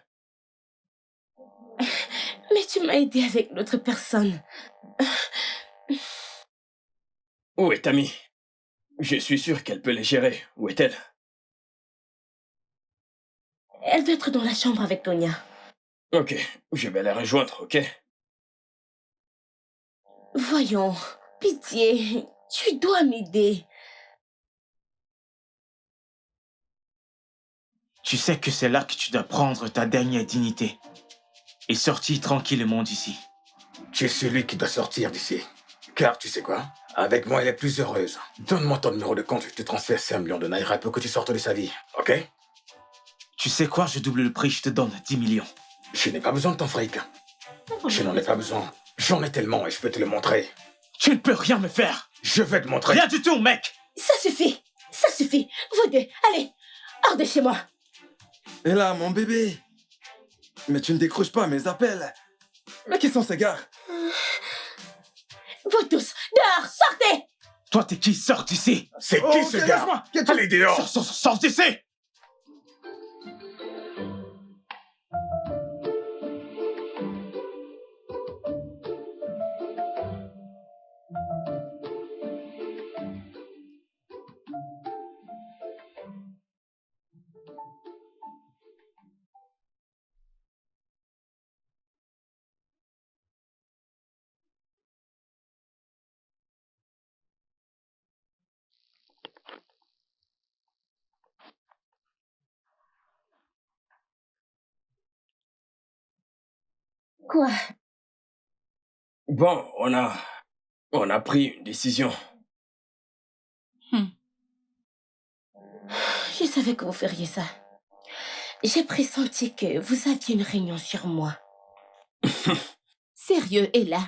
Mais tu m'as aidé avec l'autre personne. Où est Tammy? Je suis sûr qu'elle peut les gérer. Où est-elle? Elle doit être dans la chambre avec Tonya. Ok, je vais la rejoindre, ok? Voyons, pitié, tu dois m'aider. Tu sais que c'est là que tu dois prendre ta dernière dignité et sortir tranquillement d'ici. Tu es celui qui doit sortir d'ici. Car tu sais quoi? Avec moi, elle est plus heureuse. Donne-moi ton numéro de compte, je te transfère 5 millions de naira pour que tu sortes de sa vie, ok? Tu sais quoi, je double le prix, je te donne 10 millions. Je n'ai pas besoin de ton fric. Je n'en ai pas besoin. J'en ai tellement et je peux te le montrer. Tu ne peux rien me faire. Je vais te montrer. Rien du tout, mec. Ça suffit. Vous deux, allez, hors de chez moi. Et là, mon bébé. Mais tu ne décroches pas mes appels. Mais qui sont ces gars? Vous tous, dehors, sortez. Toi, t'es qui? Sors d'ici. C'est Oh, qui ok, ce gars? laisse-moi. Allez dehors. Sors d'ici. Quoi? Bon, on a pris une décision. Je savais que vous feriez ça. J'ai pressenti que vous aviez une réunion sur moi. Sérieux, Ella,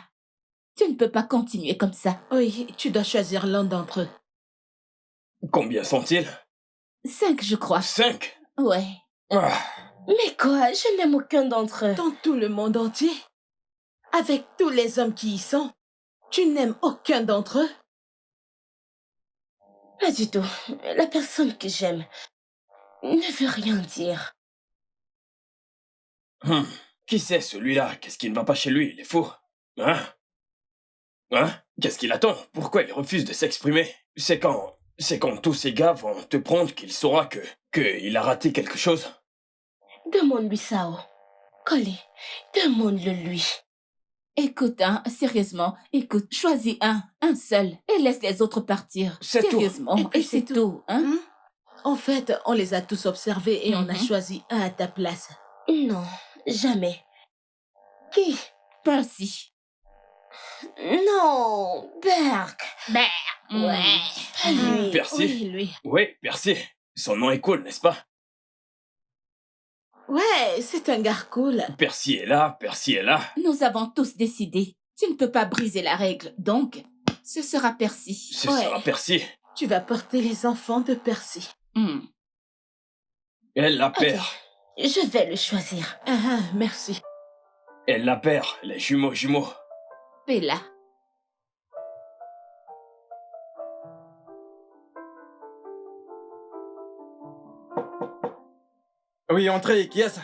tu ne peux pas continuer comme ça. Oui, tu dois choisir l'un d'entre eux. Combien sont-ils? 5, je crois. 5? Ouais. Ah, Mais quoi? Je n'aime aucun d'entre eux. Dans tout le monde entier, avec tous les hommes qui y sont, tu n'aimes aucun d'entre eux? Pas du tout. La personne que j'aime ne veut rien dire. Qui c'est celui-là? Qu'est-ce qui ne va pas chez lui? Il est fou. Hein? Qu'est-ce qu'il attend? Pourquoi il refuse de s'exprimer? C'est quand tous ces gars vont te prendre qu'il saura qu'il a raté quelque chose. Demande-lui ça. Collé, demande-le lui. Écoute, sérieusement, écoute, choisis un seul, et laisse les autres partir. C'est tout. Sérieusement, Et puis et c'est tout, hein? En fait, on les a tous observés et on a Mhm. choisi un à ta place. Non, jamais. Qui? Percy. Non, Berk. Ouais. Pas lui. Percy? Oui, lui. Oui, Percy. Son nom est cool, n'est-ce pas? Ouais, c'est un gars cool. Percy est là, Percy est là. Nous avons tous décidé. Tu ne peux pas briser la règle, donc ce sera Percy. Ce Ouais. sera Percy. Tu vas porter les enfants de Percy. Hmm. Elle la Ok, perd. je vais le choisir. Merci. Elle la perd, les jumeaux. Bella. Oui, entrez, qui est-ce?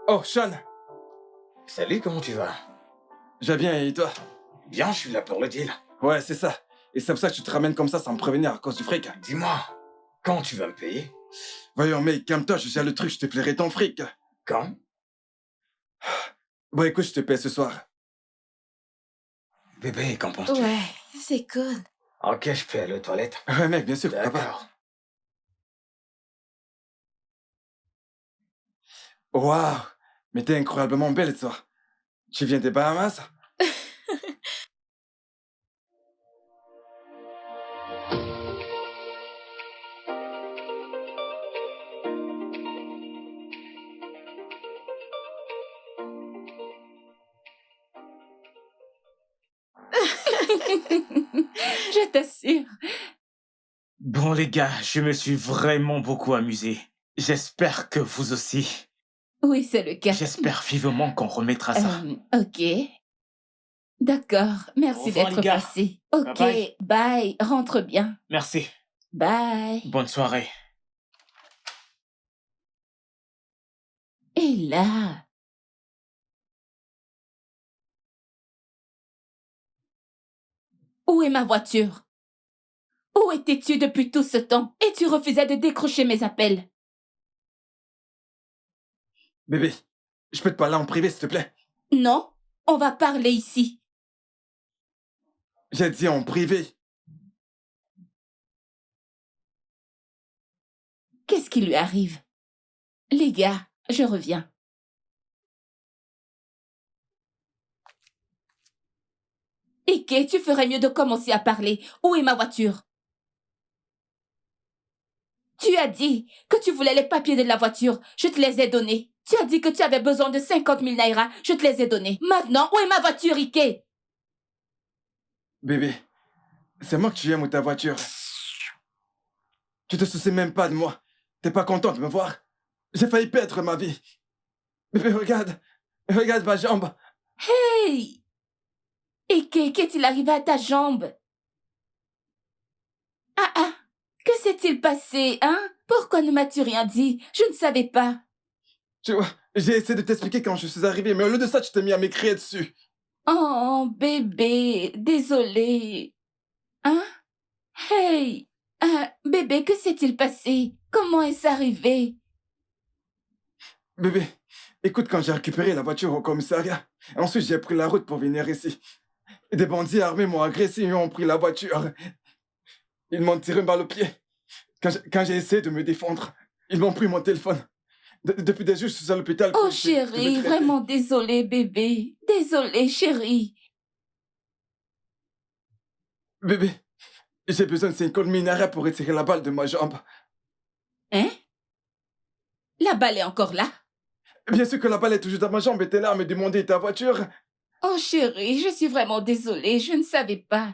Oh, Sean. Salut, comment tu vas? Je vais bien, et toi? Bien, je suis là pour le deal. Ouais, c'est ça. Et c'est pour ça que tu te ramènes comme ça sans me prévenir à cause du fric. Dis-moi, quand tu vas me payer? Voyons, mec, calme-toi, je gère le truc, je te flairai ton fric. Quand? Bon, écoute, je te paie ce soir. Bébé, qu'en penses-tu? Ouais, c'est cool. Ok, je peux aller aux toilettes. Ouais, mec, bien sûr, pourquoi pas. D'accord. Waouh, mais t'es incroyablement belle, toi. Tu viens des Bahamas? Je t'assure. Bon, les gars, je me suis vraiment beaucoup amusé. J'espère que vous aussi. Oui, c'est le cas. J'espère vivement qu'on remettra ça. Ok. D'accord. Au Merci revoir, d'être les gars. passé. Ok, Bye bye. Rentre bien. Merci. Bye. Bonne soirée. Et là... Où est ma voiture? Où étais-tu depuis tout ce temps? Et tu refusais de décrocher mes appels. Bébé, je peux te parler en privé, s'il te plaît? Non, on va parler ici. J'ai dit en privé. Qu'est-ce qui lui arrive? Les gars, je reviens. Ike, tu ferais mieux de commencer à parler. Où est ma voiture? Tu as dit que tu voulais les papiers de la voiture. Je te les ai donnés. Tu as dit que tu avais besoin de 50 000 naira. Je te les ai donnés. Maintenant, où est ma voiture, Ike? Bébé, c'est moi que tu aimes ou ta voiture? Tu te soucies même pas de moi. T'es pas content de me voir? J'ai failli perdre ma vie. Bébé, regarde. Regarde ma jambe. Hey! Ike, qu'est-il arrivé à ta jambe? Que s'est-il passé, hein? Pourquoi ne m'as-tu rien dit? Je ne savais pas. Tu vois, j'ai essayé de t'expliquer quand je suis arrivé, mais au lieu de ça, tu t'es mis à m'écrire dessus. Oh, bébé, désolé. Hein? Hey! Bébé, que s'est-il passé? Comment est-ce arrivé? Bébé, écoute, quand j'ai récupéré la voiture au commissariat, ensuite j'ai pris la route pour venir ici. Des bandits armés m'ont agressé et ont pris la voiture. Ils m'ont tiré une balle au pied. Quand j'ai essayé de me défendre, ils m'ont pris mon téléphone. Depuis des jours, je suis à l'hôpital. Oh Je vais chérie, traiter. vraiment désolée bébé. Désolée chérie. Bébé, j'ai besoin de 50 minarets pour retirer la balle de ma jambe. Hein? La balle est encore là? Bien sûr que la balle est toujours dans ma jambe et t'es là à me demander ta voiture. Oh chérie, je suis vraiment désolée, je ne savais pas.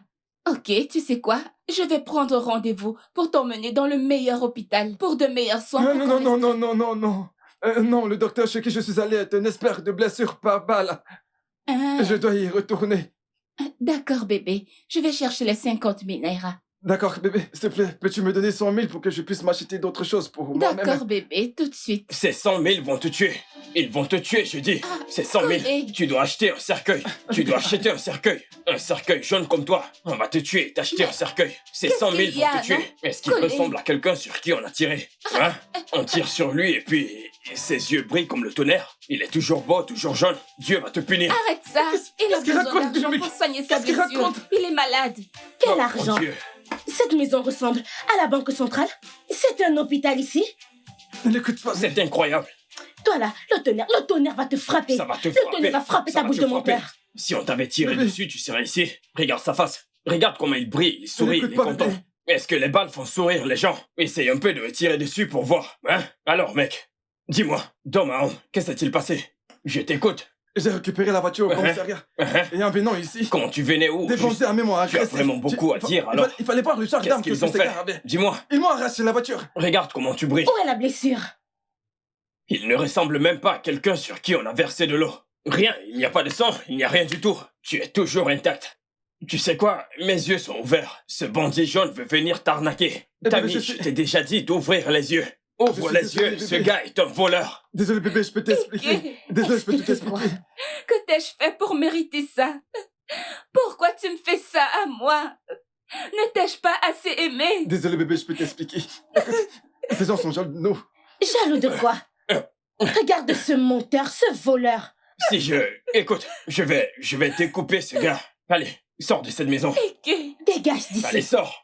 Ok, tu sais quoi? Je vais prendre rendez-vous pour t'emmener dans le meilleur hôpital, pour de meilleurs soins. Non, pour non, qu'on non, non, non, non, non, non. Non, le docteur chez qui je suis allé est un expert de blessures par balle. Ah, Je dois y retourner. d'accord bébé, je vais chercher les 50 000 naira. D'accord, bébé, s'il te plaît, peux-tu me donner 100 000 pour que je puisse m'acheter d'autres choses pour moi-même? D'accord bébé, tout de suite. Ces 100 000 vont te tuer. Ils vont te tuer, je dis. Ah, Ces 100 000. collègue. Tu dois acheter un cercueil. Tu dois acheter un cercueil. Un cercueil jaune comme toi. On va te tuer et t'acheter un cercueil. Ces qu'est-ce 100 000 qu'il y a, vont te tuer. non? Est-ce qu'il Collègue. ressemble à quelqu'un sur qui on a tiré? Hein? On tire sur lui et puis ses yeux brillent comme le tonnerre. Il est toujours beau, toujours jaune. Dieu va te punir. Arrête ça. Il a qu'est-ce qu'il besoin raconte, d'argent mais pour soigner sa qu'est-ce qu'il blessure. raconte? Il est malade. Quel Oh, argent? mon Dieu. Cette maison ressemble à la banque centrale. C'est un hôpital ici. Ne l'écoute pas. C'est incroyable. Toi là, le tonnerre va te frapper. Ça va te Le frapper. tonnerre va frapper Ça ta va bouche te de mon frapper. père. Si on t'avait tiré Bébé. dessus, tu serais ici. Regarde sa face. Regarde comment il brille, il sourit, il N'écoute est pas, content. bébé. Est-ce que les balles font sourire les gens? Essaye un peu de me tirer dessus pour voir. Hein? Alors, mec, dis-moi, dans ma honte, qu'est-ce qui s'est-il passé? Je t'écoute. J'ai récupéré la voiture au Uh-huh. commissariat. Hein? Et en venant ici, Comment tu venais où? des bandits armés m'ont Tu as agressé. vraiment beaucoup à dire, alors. Il fallait voir le genre Qu'est-ce d'armes que qu'ils ont ces fait? gars avaient. Dis-moi, Ils m'ont arraché la voiture. regarde comment tu brilles. Où est la blessure? Il ne ressemble même pas à quelqu'un sur qui on a versé de l'eau. Rien, il n'y a pas de sang, il n'y a rien du tout. Tu es toujours intact. Tu sais quoi? Mes yeux sont ouverts. Ce bandit jaune veut venir t'arnaquer. Eh ben, Tammy, je je suis- t'ai déjà dit d'ouvrir les yeux. Ouvre suis les désolé, yeux, ce bébé. gars est un voleur. Désolé bébé, je peux t'expliquer. Désolé, je peux tout Explique-moi. expliquer. Que t'ai-je fait pour mériter ça? Pourquoi tu me fais ça à moi? Ne t'ai-je pas assez aimé? Désolé bébé, je peux t'expliquer. Écoute, ces gens sont jaloux de nous. Jaloux de quoi? Regarde ce menteur, ce voleur. Si je... Écoute, je vais découper ce gars. Allez, sors de cette maison. Que- Dégage Allez, d'ici. sors.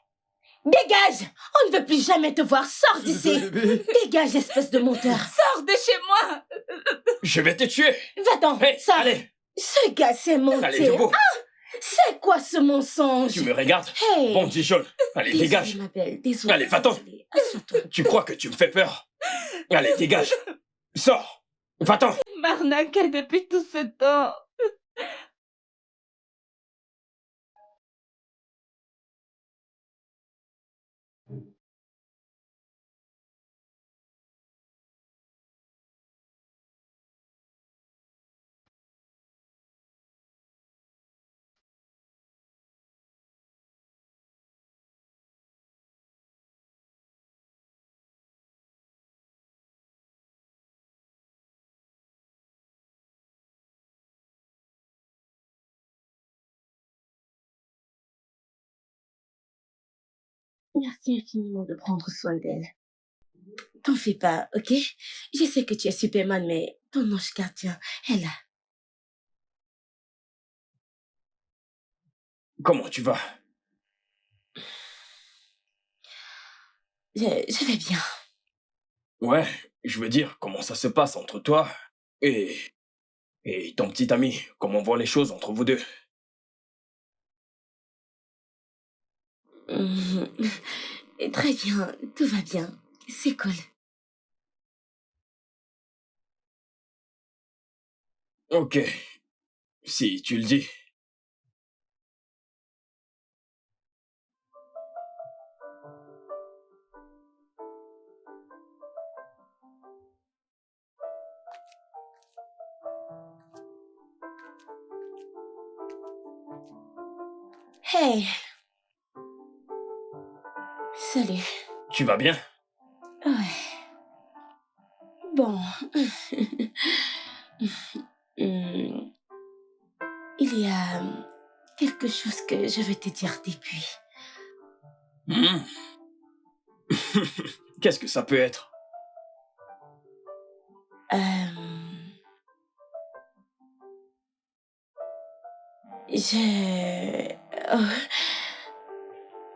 Dégage! On ne veut plus jamais te voir. Sors Désolé d'ici. bébé. Dégage, espèce de menteur. Sors de chez moi! Je vais te tuer. Va-t'en. Hey, Sors. allez, Ce gars s'est allez, monté. debout. C'est quoi ce mensonge? Tu me regardes? Hey. Bandit jaune. Allez, Désolée, dégage. ma belle. Désolée. Allez, va-t'en. Désolée. Assois-toi. Tu crois que tu me fais peur? Allez, dégage. Sors. Va-t'en. M'arnaquer depuis tout ce temps. Merci infiniment de prendre soin d'elle. T'en fais pas, ok? Je sais que tu es Superman, mais ton ange gardien est là. Comment tu vas? Je vais bien. Ouais, je veux dire, comment ça se passe entre toi et ton petit ami? Comment vont les choses entre vous deux? Mhm. Très bien, tout va bien. C'est cool. Ok, si tu le dis. Hey. Salut. Tu vas bien? Ouais. Bon. Hmm. Il y a quelque chose que je veux te dire depuis. Hmm. Qu'est-ce que ça peut être? Oh.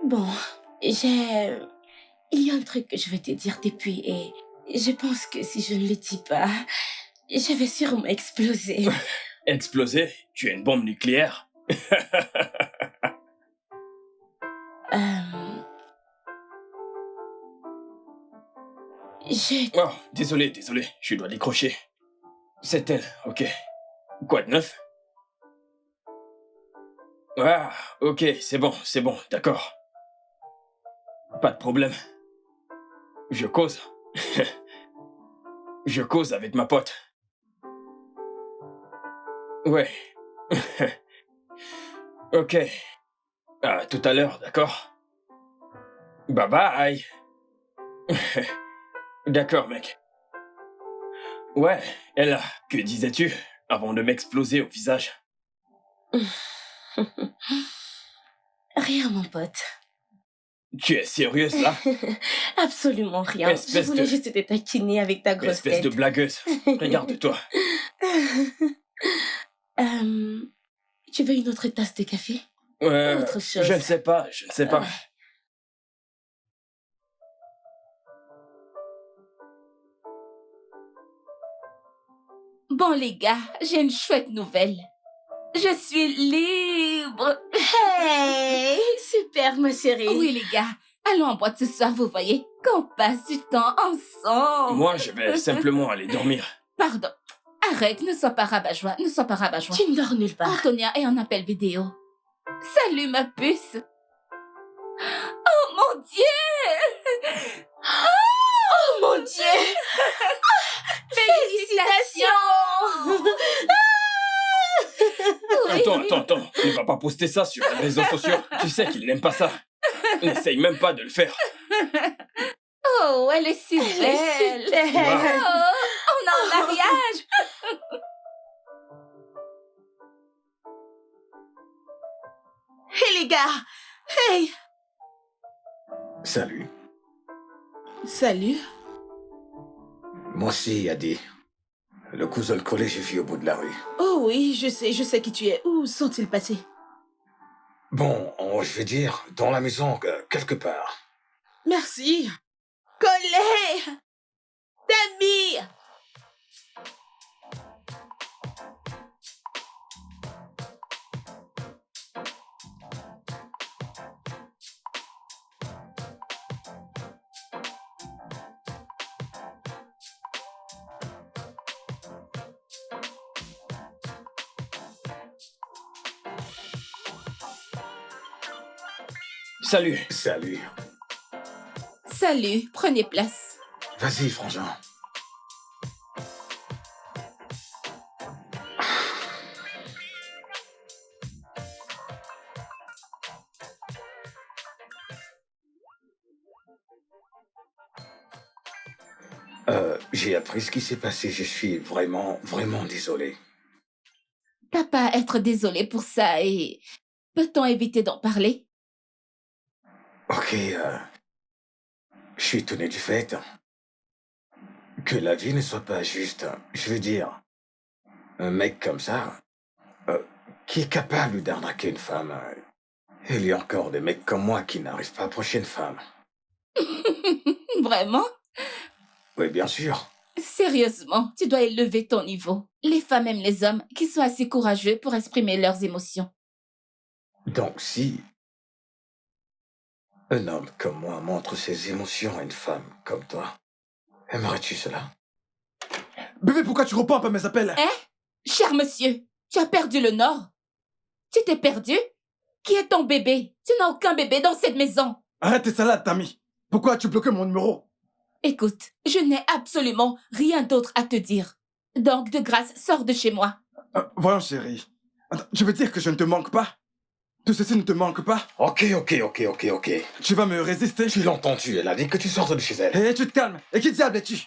Bon, il y a un truc que je veux te dire depuis et Je pense que si je ne le dis pas, je vais sûrement exploser. Exploser? Tu es une bombe nucléaire? Oh, désolé, je dois décrocher. C'est elle, ok. Quoi de neuf? Ah, ok, c'est bon, d'accord. Pas de problème. Je cause. Je cause avec ma pote. Ouais. Ok. À tout à l'heure, d'accord? Bye bye. D'accord, mec. Ouais, Ella, que disais-tu avant de m'exploser au visage? Rien, mon pote. Tu es sérieuse, là? Absolument rien. Je voulais juste te taquiner avec ta grosse tête. Espèce de blagueuse. Regarde-toi. Tu veux une autre tasse de café? Autre chose. Je ne sais pas. Bon, les gars, j'ai une chouette nouvelle. Je suis libre. Hey, super, ma chérie. Oui, les gars, allons en boîte ce soir, vous voyez, qu'on passe du temps ensemble. Moi, je vais simplement aller dormir. Pardon. Arrête, ne sois pas rabat-joie, Tu ne dors nulle part. Antonia est en appel vidéo. Salut, ma puce. Oh, mon Dieu. Oh, mon Dieu. Félicitations. Attends. Ne va pas poster ça sur les réseaux sociaux. Tu sais qu'il n'aime pas ça. N'essaye même pas de le faire. Oh, elle est si belle. Wow. Oh, on a un mariage. Hé les gars! Hey! Salut. Salut. Moi aussi, Yadi. Le cousin de collège, j'ai vu au bout de la rue. Oh oui, je sais qui tu es. Où sont-ils passés? Bon, je vais dire, dans la maison, quelque part. Merci. Collé! Tammy! Salut. Salut, prenez place. Vas-y, frangin. J'ai appris ce qui s'est passé. Je suis vraiment désolé. T'as pas à être désolé pour ça et... Peut-on éviter d'en parler? Ok, je suis étonné du fait que la vie ne soit pas juste. Je veux dire, un mec comme ça, qui est capable d'arnaquer une femme. Il y a encore des mecs comme moi qui n'arrivent pas à approcher une femme. Vraiment? Oui, bien sûr. Sérieusement, tu dois élever ton niveau. Les femmes aiment les hommes qui sont assez courageux pour exprimer leurs émotions. Donc si un homme comme moi montre ses émotions à une femme comme toi, aimerais-tu cela? Bébé, pourquoi tu réponds pas à mes appels? Cher monsieur, tu as perdu le nord? Tu t'es perdu? Qui est ton bébé? Tu n'as aucun bébé dans cette maison. Arrête tes salades, Tammy. Pourquoi as-tu bloqué mon numéro? Écoute, je n'ai absolument rien d'autre à te dire. Donc, de grâce, sors de chez moi. Voyons, chérie. Attends, je veux dire que je ne te manque pas. Tout ceci ne te manque pas. Ok. Tu vas me résister. Tu l'as entendu, elle a dit que tu sortes de chez elle. Hé, tu te calmes. Et qui diable es-tu?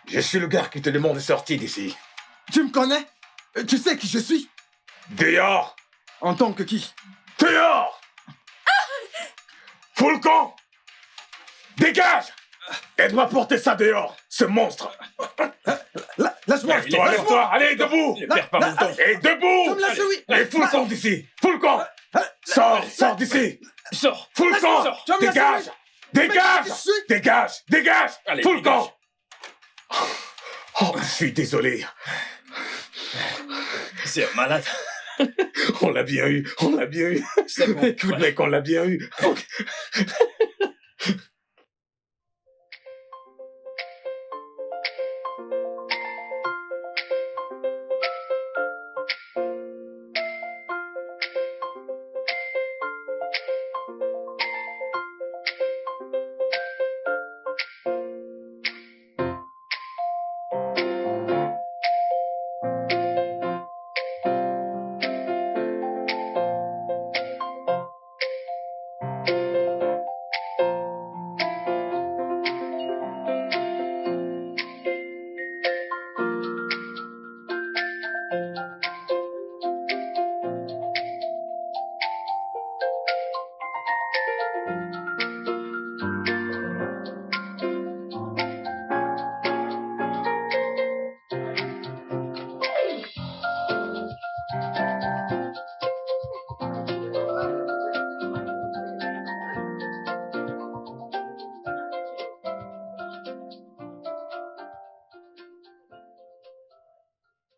Je suis le gars qui te demande de sortir d'ici. Tu me connais? Tu sais qui je suis? Dehors! En tant que qui? Dehors! Fous le camp! Dégage! Aide-moi à porter ça dehors, ce monstre! Laisse-moi! Lève-toi, allez, debout! Ne perds pas mon temps. Et debout! Tu me laisses, oui! Allez, fous le camp d'ici! Fous le camp! Sors d'ici! Sors. Fous le camp! Tu vas me laisser, Dégage! Dégage! Dégage! Dégage! Allez, Tout le dégage. camp! Oh, je suis désolé. C'est un malade. On l'a bien eu, on l'a bien eu. C'est bon. Écoute, voilà. mec, on l'a bien eu. Ok.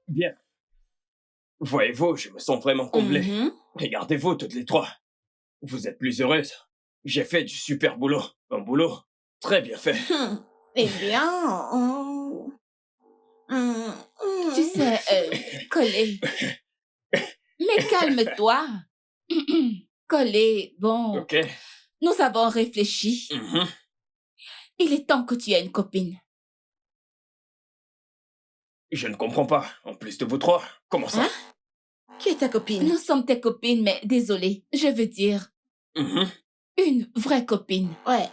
Bien. Voyez-vous, je me sens vraiment comblé. Mhm. Regardez-vous toutes les trois. Vous êtes plus heureuses. J'ai fait du super boulot. Un boulot très bien fait. Eh bien... Tu sais, Collé. Mais calme-toi. Collé, bon, Ok. nous avons réfléchi. Mhm. Il est temps que tu aies une copine. Je ne comprends pas. En plus de vous trois, comment ça? Hein? Qui est ta copine? Nous sommes tes copines, mais désolé, je veux dire Mhm. une vraie copine. Ouais.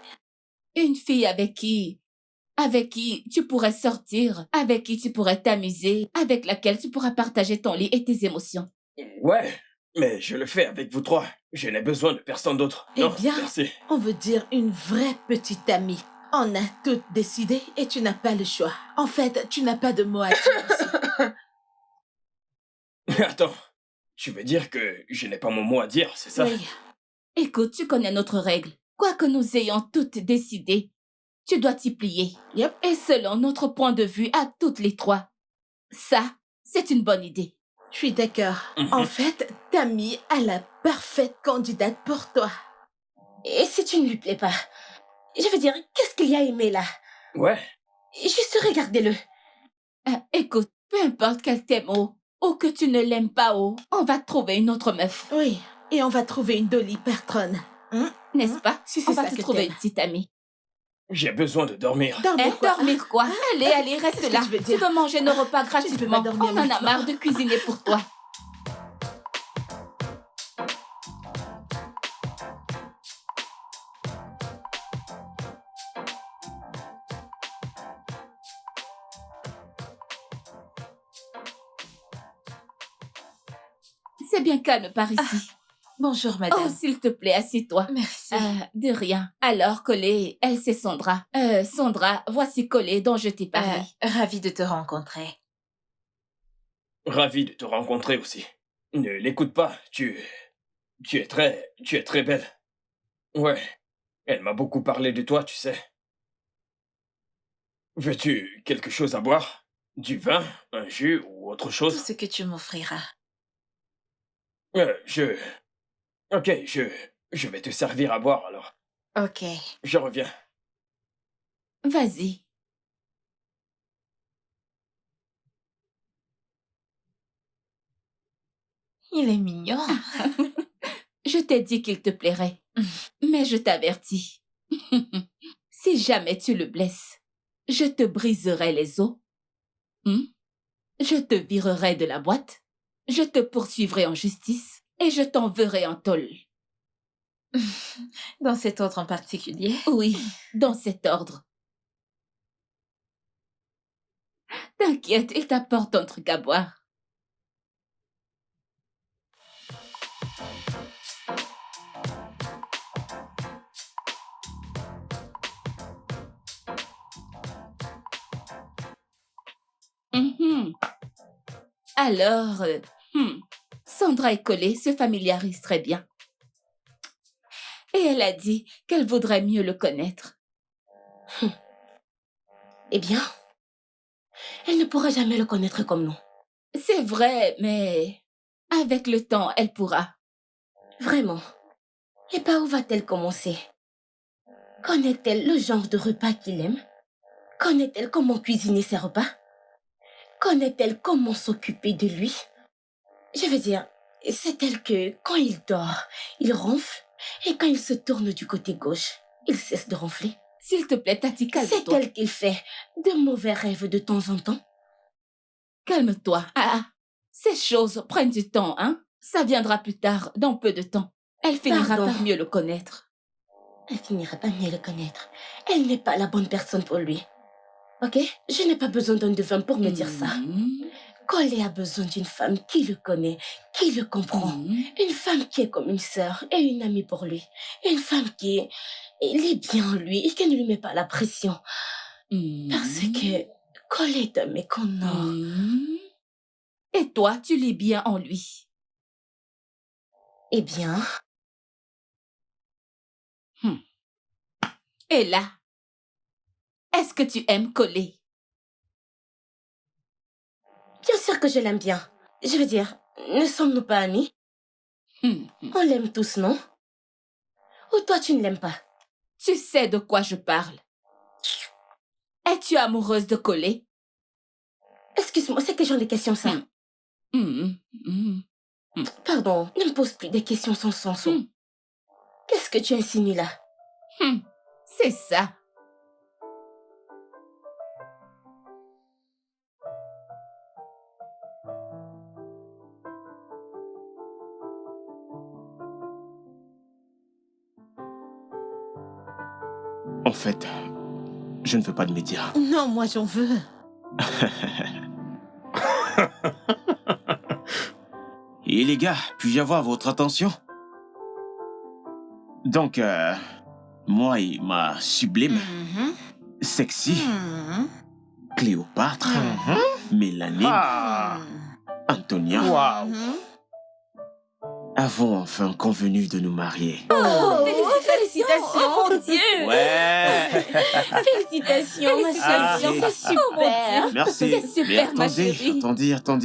Une fille avec qui tu pourrais sortir, avec qui tu pourrais t'amuser, avec laquelle tu pourras partager ton lit et tes émotions. Ouais, mais je le fais avec vous trois. Je n'ai besoin de personne d'autre. Eh Non, bien. merci. On veut dire une vraie petite amie. On a toutes décidé et tu n'as pas le choix. En fait, tu n'as pas de mot à dire ici. Attends, tu veux dire que je n'ai pas mon mot à dire, c'est ça? Oui. Écoute, tu connais notre règle. Quoi que nous ayons toutes décidé, tu dois t'y plier. Yep. Et selon notre point de vue à toutes les trois, ça, c'est une bonne idée. Je suis d'accord. Mhm. En fait, Tammy a la parfaite candidate pour toi. Et si tu ne lui plais pas? Je veux dire, qu'est-ce qu'il y a aimé là? Ouais, Juste regardez-le. Écoute, peu importe qu'elle t'aime ou que tu ne l'aimes pas on va trouver une autre meuf. Oui. Et on va trouver une Dolly Partron. N'est-ce pas? Si c'est On va ça te que trouver t'aimes. une petite amie. j'ai besoin de dormir. Dormir quoi? Dormir quoi? Allez, reste Qu'est-ce que là. tu veux Tu dire? veux manger nos repas Tu peux pas gratuitement. dormir On en a maintenant. marre de cuisiner pour toi. C'est bien calme par ici. Bonjour, Oh, madame. s'il te plaît, assieds-toi. Merci. De rien. Alors, Collé, elle, c'est Sandra. Sandra, voici Collé dont je t'ai parlé. Ravie de te rencontrer. Ravi de te rencontrer aussi. Ne l'écoute pas, tu es très belle. Ouais, elle m'a beaucoup parlé de toi, tu sais. Veux-tu quelque chose à boire? Du vin, un jus ou autre Tout chose? ce que tu m'offriras. Ok, je vais te servir à boire alors. Ok. Je reviens. Vas-y. Il est mignon. Je t'ai dit qu'il te plairait. Mais je t'avertis. Si jamais tu le blesses, je te briserai les os. Je te virerai de la boîte. Je te poursuivrai en justice. Et je t'enverrai en tôle. Dans cet ordre en particulier. Oui, dans cet ordre. T'inquiète, il t'apporte un truc à boire. Alors, Sandra et Collé se familiarisent très bien. Et Et elle a dit qu'elle voudrait mieux le connaître. Eh bien, elle ne pourra jamais le connaître comme nous. C'est vrai, mais avec le temps, elle pourra. Vraiment. Et par où va-t-elle commencer? Connaît-elle le genre de repas qu'il aime? Connaît-elle comment cuisiner ses repas? Connaît-elle comment s'occuper de lui? Je veux dire, sait-elle que quand il dort, il ronfle et quand il se tourne du côté gauche, il cesse de ronfler? S'il te plaît, Tati, calme-toi. Sait-elle qu'il fait de mauvais rêves de temps en temps? Calme-toi. Ces choses prennent du temps, hein? Ça viendra plus tard, dans peu de temps. Elle finira Pardon. par mieux le connaître. Elle finira par mieux le connaître. Elle n'est pas la bonne personne pour lui. Ok? Je n'ai pas besoin d'un devin pour me dire ça. Colé a besoin d'une femme qui le connaît, qui le comprend. Une femme qui est comme une sœur et une amie pour lui. Une femme qui est bien en lui et qui ne lui met pas la pression. Parce que Colé est un méconnaissant. Et toi, tu l'es bien en lui. Eh bien... Et là, est-ce que tu aimes Colé? Bien sûr que je l'aime bien. Je veux dire, ne sommes-nous pas amis? On l'aime tous, non? Ou toi, tu ne l'aimes pas? Tu sais de quoi je parle. Es-tu amoureuse de Colé? Excuse-moi, c'est quel genre de questions, ça? Pardon, ne me pose plus des questions sans sens. Qu'est-ce que tu insinues là? C'est ça. En fait, je ne veux pas de médias. Non, moi j'en veux. Et les gars, puis-je avoir votre attention? Donc, moi et ma sublime, sexy, Cléopâtre, Mélanie, Antonia, avons enfin convenu de nous marier. Félicitations, mon Dieu! Ouais. Félicitations, ma chérie, Ah, c'est super! Merci. C'est super, Mais ma chérie.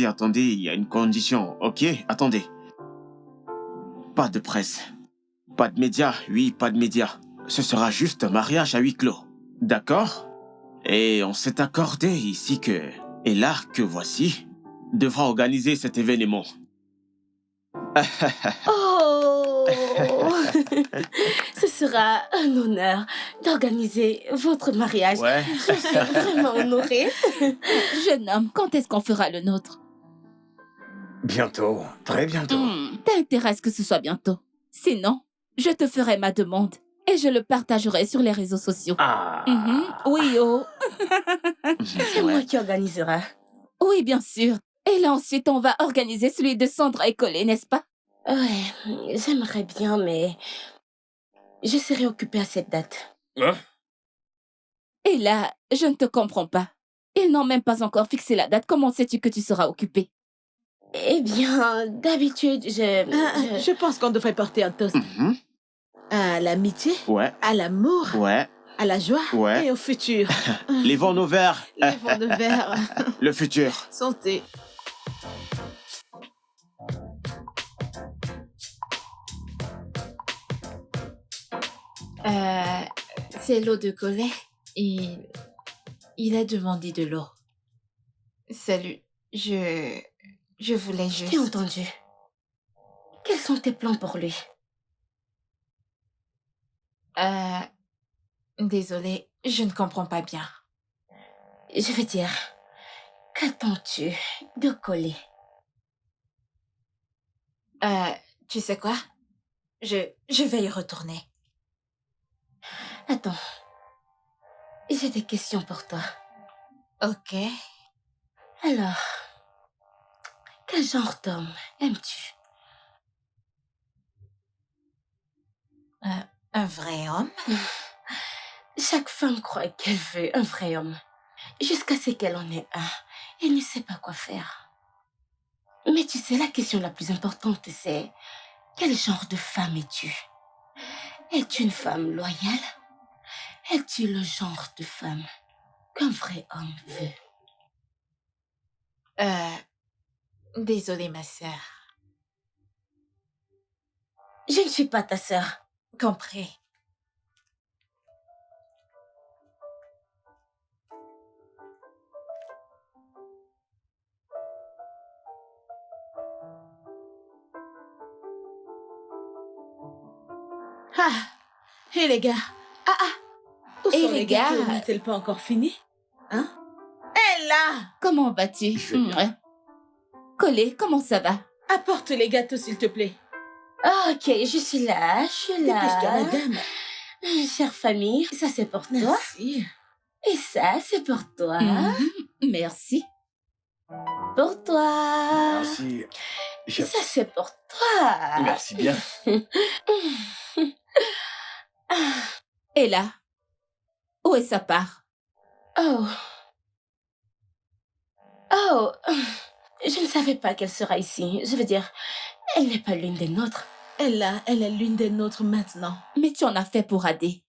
attendez, il y a une condition, ok? Attendez. Pas de presse. Pas de médias, oui, pas de médias. Ce sera juste un mariage à huis clos. D'accord? Et on s'est accordé ici que... Et là, que voici, devra organiser cet événement. Oh! Ce sera un honneur d'organiser votre mariage. Ouais. Je suis vraiment honorée. Jeune homme, quand est-ce qu'on fera le nôtre? Bientôt, très bientôt. T'intéresse que ce soit bientôt. Sinon, je te ferai ma demande et je le partagerai sur les réseaux sociaux. Oui, oh. C'est moi qui organisera. Oui, bien sûr. Et là, ensuite, on va organiser celui de Sandra et Colé, n'est-ce pas? Ouais, j'aimerais bien, mais je serai occupée à cette date. Hein? Et là, je ne te comprends pas. Ils n'ont même pas encore fixé la date. Comment sais-tu que tu seras occupée? Eh bien, d'habitude, Je pense qu'on devrait porter un toast à l'amitié, Ouais, à l'amour, ouais, à la joie ouais. et au futur. Levons nos verres. Les vents de verre. Le futur. Santé. C'est l'eau de Collet. Il a demandé de l'eau. Salut, je voulais juste... J'ai entendu. Quels sont tes plans pour lui? Désolée, je ne comprends pas bien. Je veux dire, qu'attends-tu de Collet? Tu sais quoi? Je vais y retourner. Attends, j'ai des questions pour toi. Ok. Alors, quel genre d'homme aimes-tu? Un vrai homme? Chaque femme croit qu'elle veut un vrai homme, jusqu'à ce qu'elle en ait un et ne sait pas quoi faire. Mais tu sais, la question la plus importante, c'est quel genre de femme es-tu? Es-tu une femme loyale? Es-tu le genre de femme qu'un vrai homme veut? Désolée, ma sœur. Je ne suis pas ta sœur. Compris. Ah, hé les gars. Où Hé, sont les gâteaux? gars. N'est-elle pas encore finie? Hein? Hé là! Comment vas-tu? Je vais bien. Colé, comment ça va? Apporte les gâteaux, s'il te plaît. Ah, ok, je suis là. Dépêche-toi, madame. Chère famille, ça c'est pour toi. Merci. Et ça c'est pour toi. Merci. Pour toi. Merci. Ça c'est pour toi. Merci bien. Et là? Où est sa part? Oh. Oh. Je ne savais pas qu'elle sera ici. Je veux dire, elle n'est pas l'une des nôtres. Elle est l'une des nôtres maintenant. Mais tu en as fait pour Adé.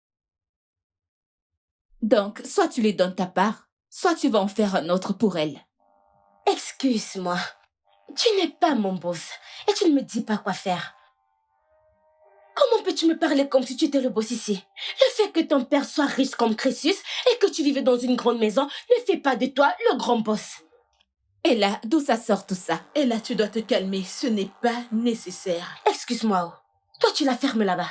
Donc, soit tu lui donnes ta part, soit tu vas en faire un autre pour elle. Excuse-moi. Tu n'es pas mon boss et tu ne me dis pas quoi faire. Comment peux-tu me parler comme si tu étais le boss ici? Le fait que ton père soit riche comme Crésus et que tu vivais dans une grande maison ne fait pas de toi le grand boss. Et là, d'où ça sort tout ça? Et là, tu dois te calmer. Ce n'est pas nécessaire. Excuse-moi, oh. Toi tu la fermes là-bas.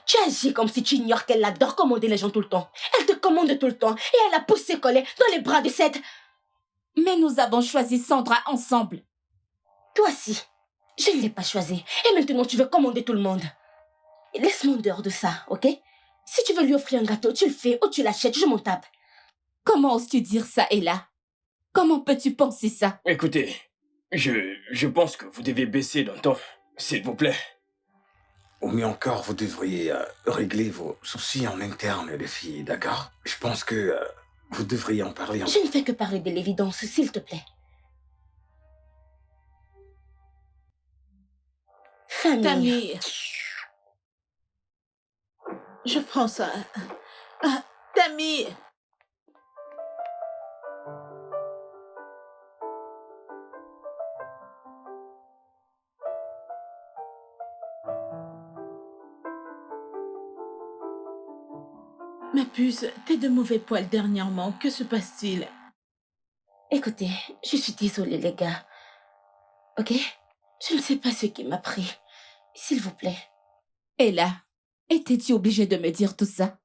Tu agis comme si tu ignores qu'elle adore commander les gens tout le temps. Elle te commande tout le temps et elle a poussé Collet dans les bras de Seth. Mais nous avons choisi Sandra ensemble. Toi aussi, je ne l'ai pas choisi. Et maintenant tu veux commander tout le monde. Laisse-moi en dehors de ça, ok? Si tu veux lui offrir un gâteau, tu le fais ou tu l'achètes, je m'en tape. Comment oses-tu dire ça, Ella? Comment peux-tu penser ça? Écoutez, je pense que vous devez baisser d'un ton, s'il vous plaît. Ou mieux encore, vous devriez régler vos soucis en interne, les filles, d'accord? Je pense que vous devriez en parler en... Je ne fais que parler de l'évidence, s'il te plaît. Famille. Tammy. Je prends ça. Ah, Tammy. Ma puce, t'es de mauvais poil dernièrement. Que se passe-t-il? Écoutez, je suis désolée, les gars. Ok? Je ne sais pas ce qui m'a pris. S'il vous plaît. Ella, étais-tu obligée de me dire tout ça?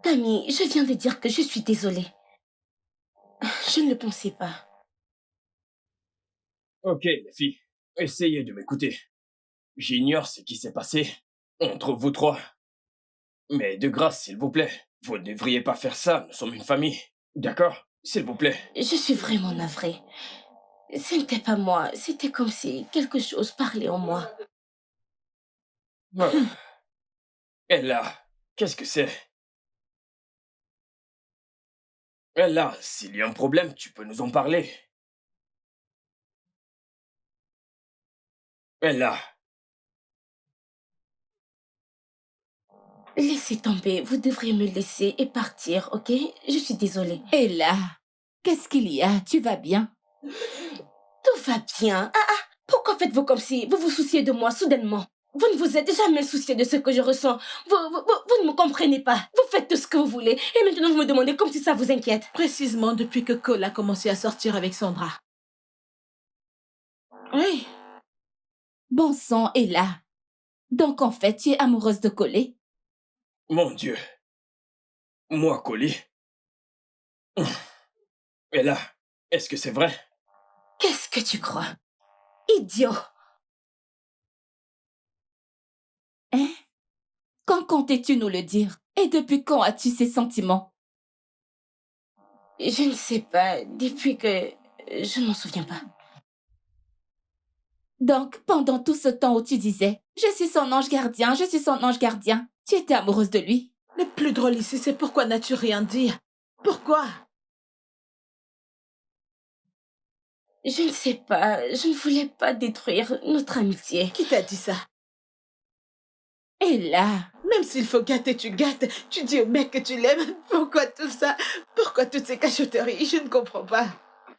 Tammy, je viens de dire que je suis désolée. Je ne le pensais pas. Ok, les filles, essayez de m'écouter. J'ignore ce qui s'est passé entre vous trois. Mais de grâce, s'il vous plaît, vous ne devriez pas faire ça, nous sommes une famille. D'accord? S'il vous plaît. Je suis vraiment navrée. Ce n'était pas moi, c'était comme si quelque chose parlait en moi. Ah. Ella, qu'est-ce que c'est? Ella, s'il y a un problème, tu peux nous en parler. Ella, Laissez tomber, vous devriez me laisser et partir, ok? Je suis désolée. Ella, qu'est-ce qu'il y a? Tu vas bien? Tout va bien. Pourquoi faites-vous comme si vous vous souciez de moi soudainement? Vous ne vous êtes jamais soucié de ce que je ressens. Vous ne me comprenez pas. Vous faites tout ce que vous voulez. Et maintenant, vous me demandez comme si ça vous inquiète. Précisément depuis que Cole a commencé à sortir avec Sandra. Oui. Bon sang, Ella. Donc en fait, tu es amoureuse de Colé? mon Dieu. Moi, Collie. Ella, est-ce que c'est vrai? Qu'est-ce que tu crois? Idiot! Hein? Quand comptais-tu nous le dire? Et depuis quand as-tu ces sentiments? Je ne sais pas. Depuis que... Je ne m'en souviens pas. Donc, pendant tout ce temps où tu disais « Je suis son ange gardien, je suis son ange gardien », tu étais amoureuse de lui? Le plus drôle ici, c'est pourquoi n'as-tu rien dit? Pourquoi? Je ne sais pas. Je ne voulais pas détruire notre amitié. Qui t'a dit ça? Et là, Même s'il faut gâter, tu gâtes. Tu dis au mec que tu l'aimes. Pourquoi tout ça? Pourquoi toutes ces cachotteries? Je ne comprends pas.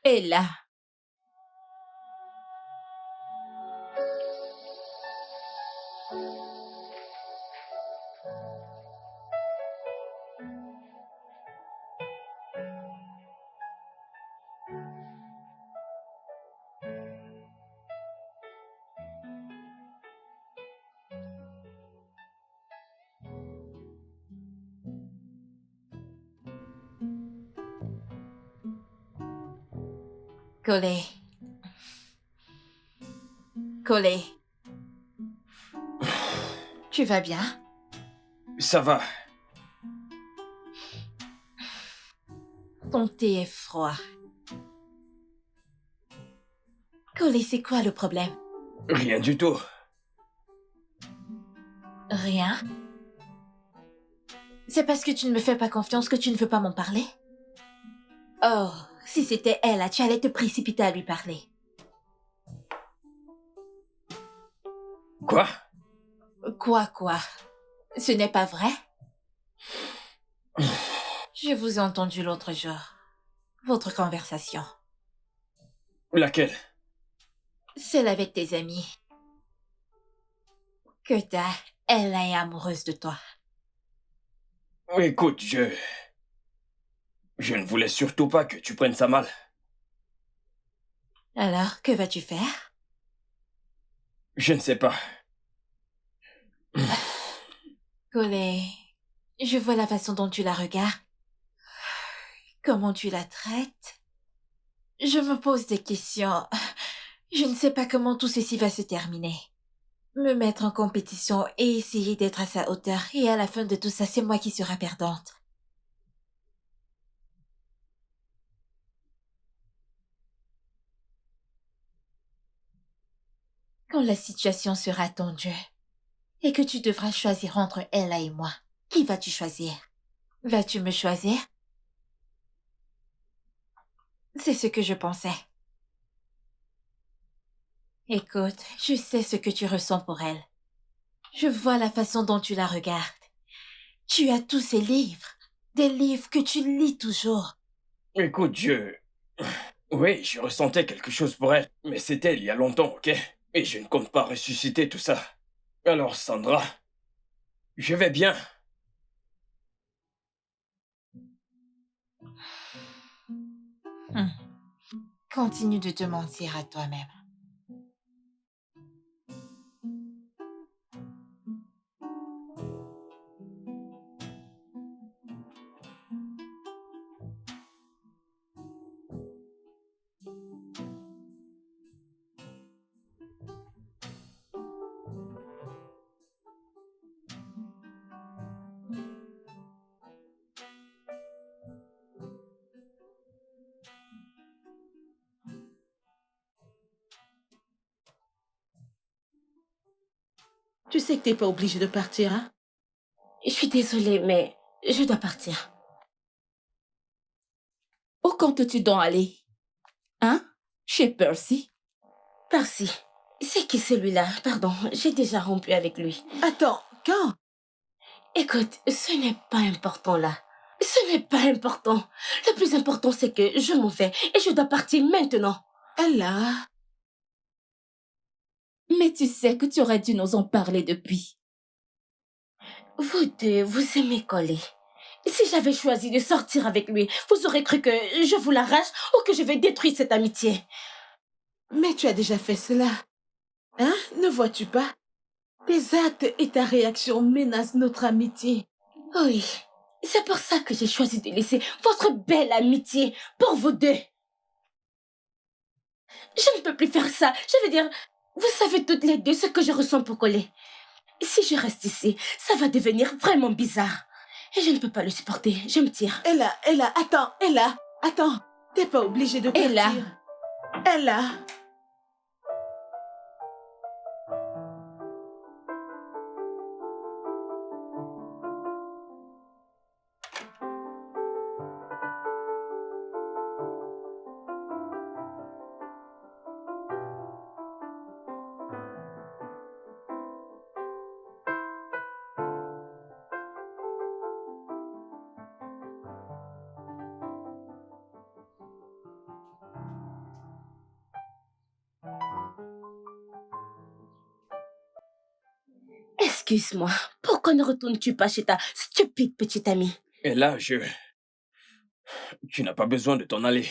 Et là, Collé. Collé. Tu vas bien? Ça va. Ton thé est froid. Collé, c'est quoi le problème? Rien du tout. Rien? C'est parce que tu ne me fais pas confiance que tu ne veux pas m'en parler? Oh, si c'était elle, tu allais te précipiter à lui parler. Quoi? Quoi? Ce n'est pas vrai? Je vous ai entendu l'autre jour. Votre conversation. Laquelle? Celle avec tes amis. Que elle est amoureuse de toi. Écoute, je ne voulais surtout pas que tu prennes ça mal. Alors, que vas-tu faire? Je ne sais pas. Collé, je vois la façon dont tu la regardes. Comment tu la traites. Je me pose des questions. Je ne sais pas comment tout ceci va se terminer. Me mettre en compétition et essayer d'être à sa hauteur. Et à la fin de tout ça, c'est moi qui serai perdante. Quand la situation sera tendue et que tu devras choisir entre elle et moi, qui vas-tu choisir? Vas-tu me choisir? C'est ce que je pensais. Écoute, je sais ce que tu ressens pour elle. Je vois la façon dont tu la regardes. Tu as tous ces livres, des livres que tu lis toujours. Écoute, oui, je ressentais quelque chose pour elle, mais c'était il y a longtemps, ok? Et je ne compte pas ressusciter tout ça. Alors, Sandra, je vais bien. Continue de te mentir à toi-même. Tu sais que t'es pas obligé de partir, hein? Je suis désolée, mais je dois partir. où comptes-tu donc aller? Hein? Chez Percy? Percy, c'est qui celui-là? Pardon, j'ai déjà rompu avec lui. Attends, quand? Écoute, ce n'est pas important là. Ce n'est pas important. Le plus important, c'est que je m'en vais et je dois partir maintenant. Ella, Mais tu sais que tu aurais dû nous en parler depuis. Vous deux, vous aimez coller. Si j'avais choisi de sortir avec lui, vous aurez cru que je vous l'arrache ou que je vais détruire cette amitié. mais tu as déjà fait cela. Hein? Ne vois-tu pas? Tes actes et ta réaction menacent notre amitié. Oui, c'est pour ça que j'ai choisi de laisser votre belle amitié pour vous deux. Je ne peux plus faire ça. Je veux dire, vous savez toutes les deux ce que je ressens pour coller. Si je reste ici, ça va devenir vraiment bizarre. Et je ne peux pas le supporter. Je me tire. Ella, attends. T'es pas obligée de partir. Ella. Ella. Excuse-moi, pourquoi ne retournes-tu pas chez ta stupide petite amie? Et là, Tu n'as pas besoin de t'en aller.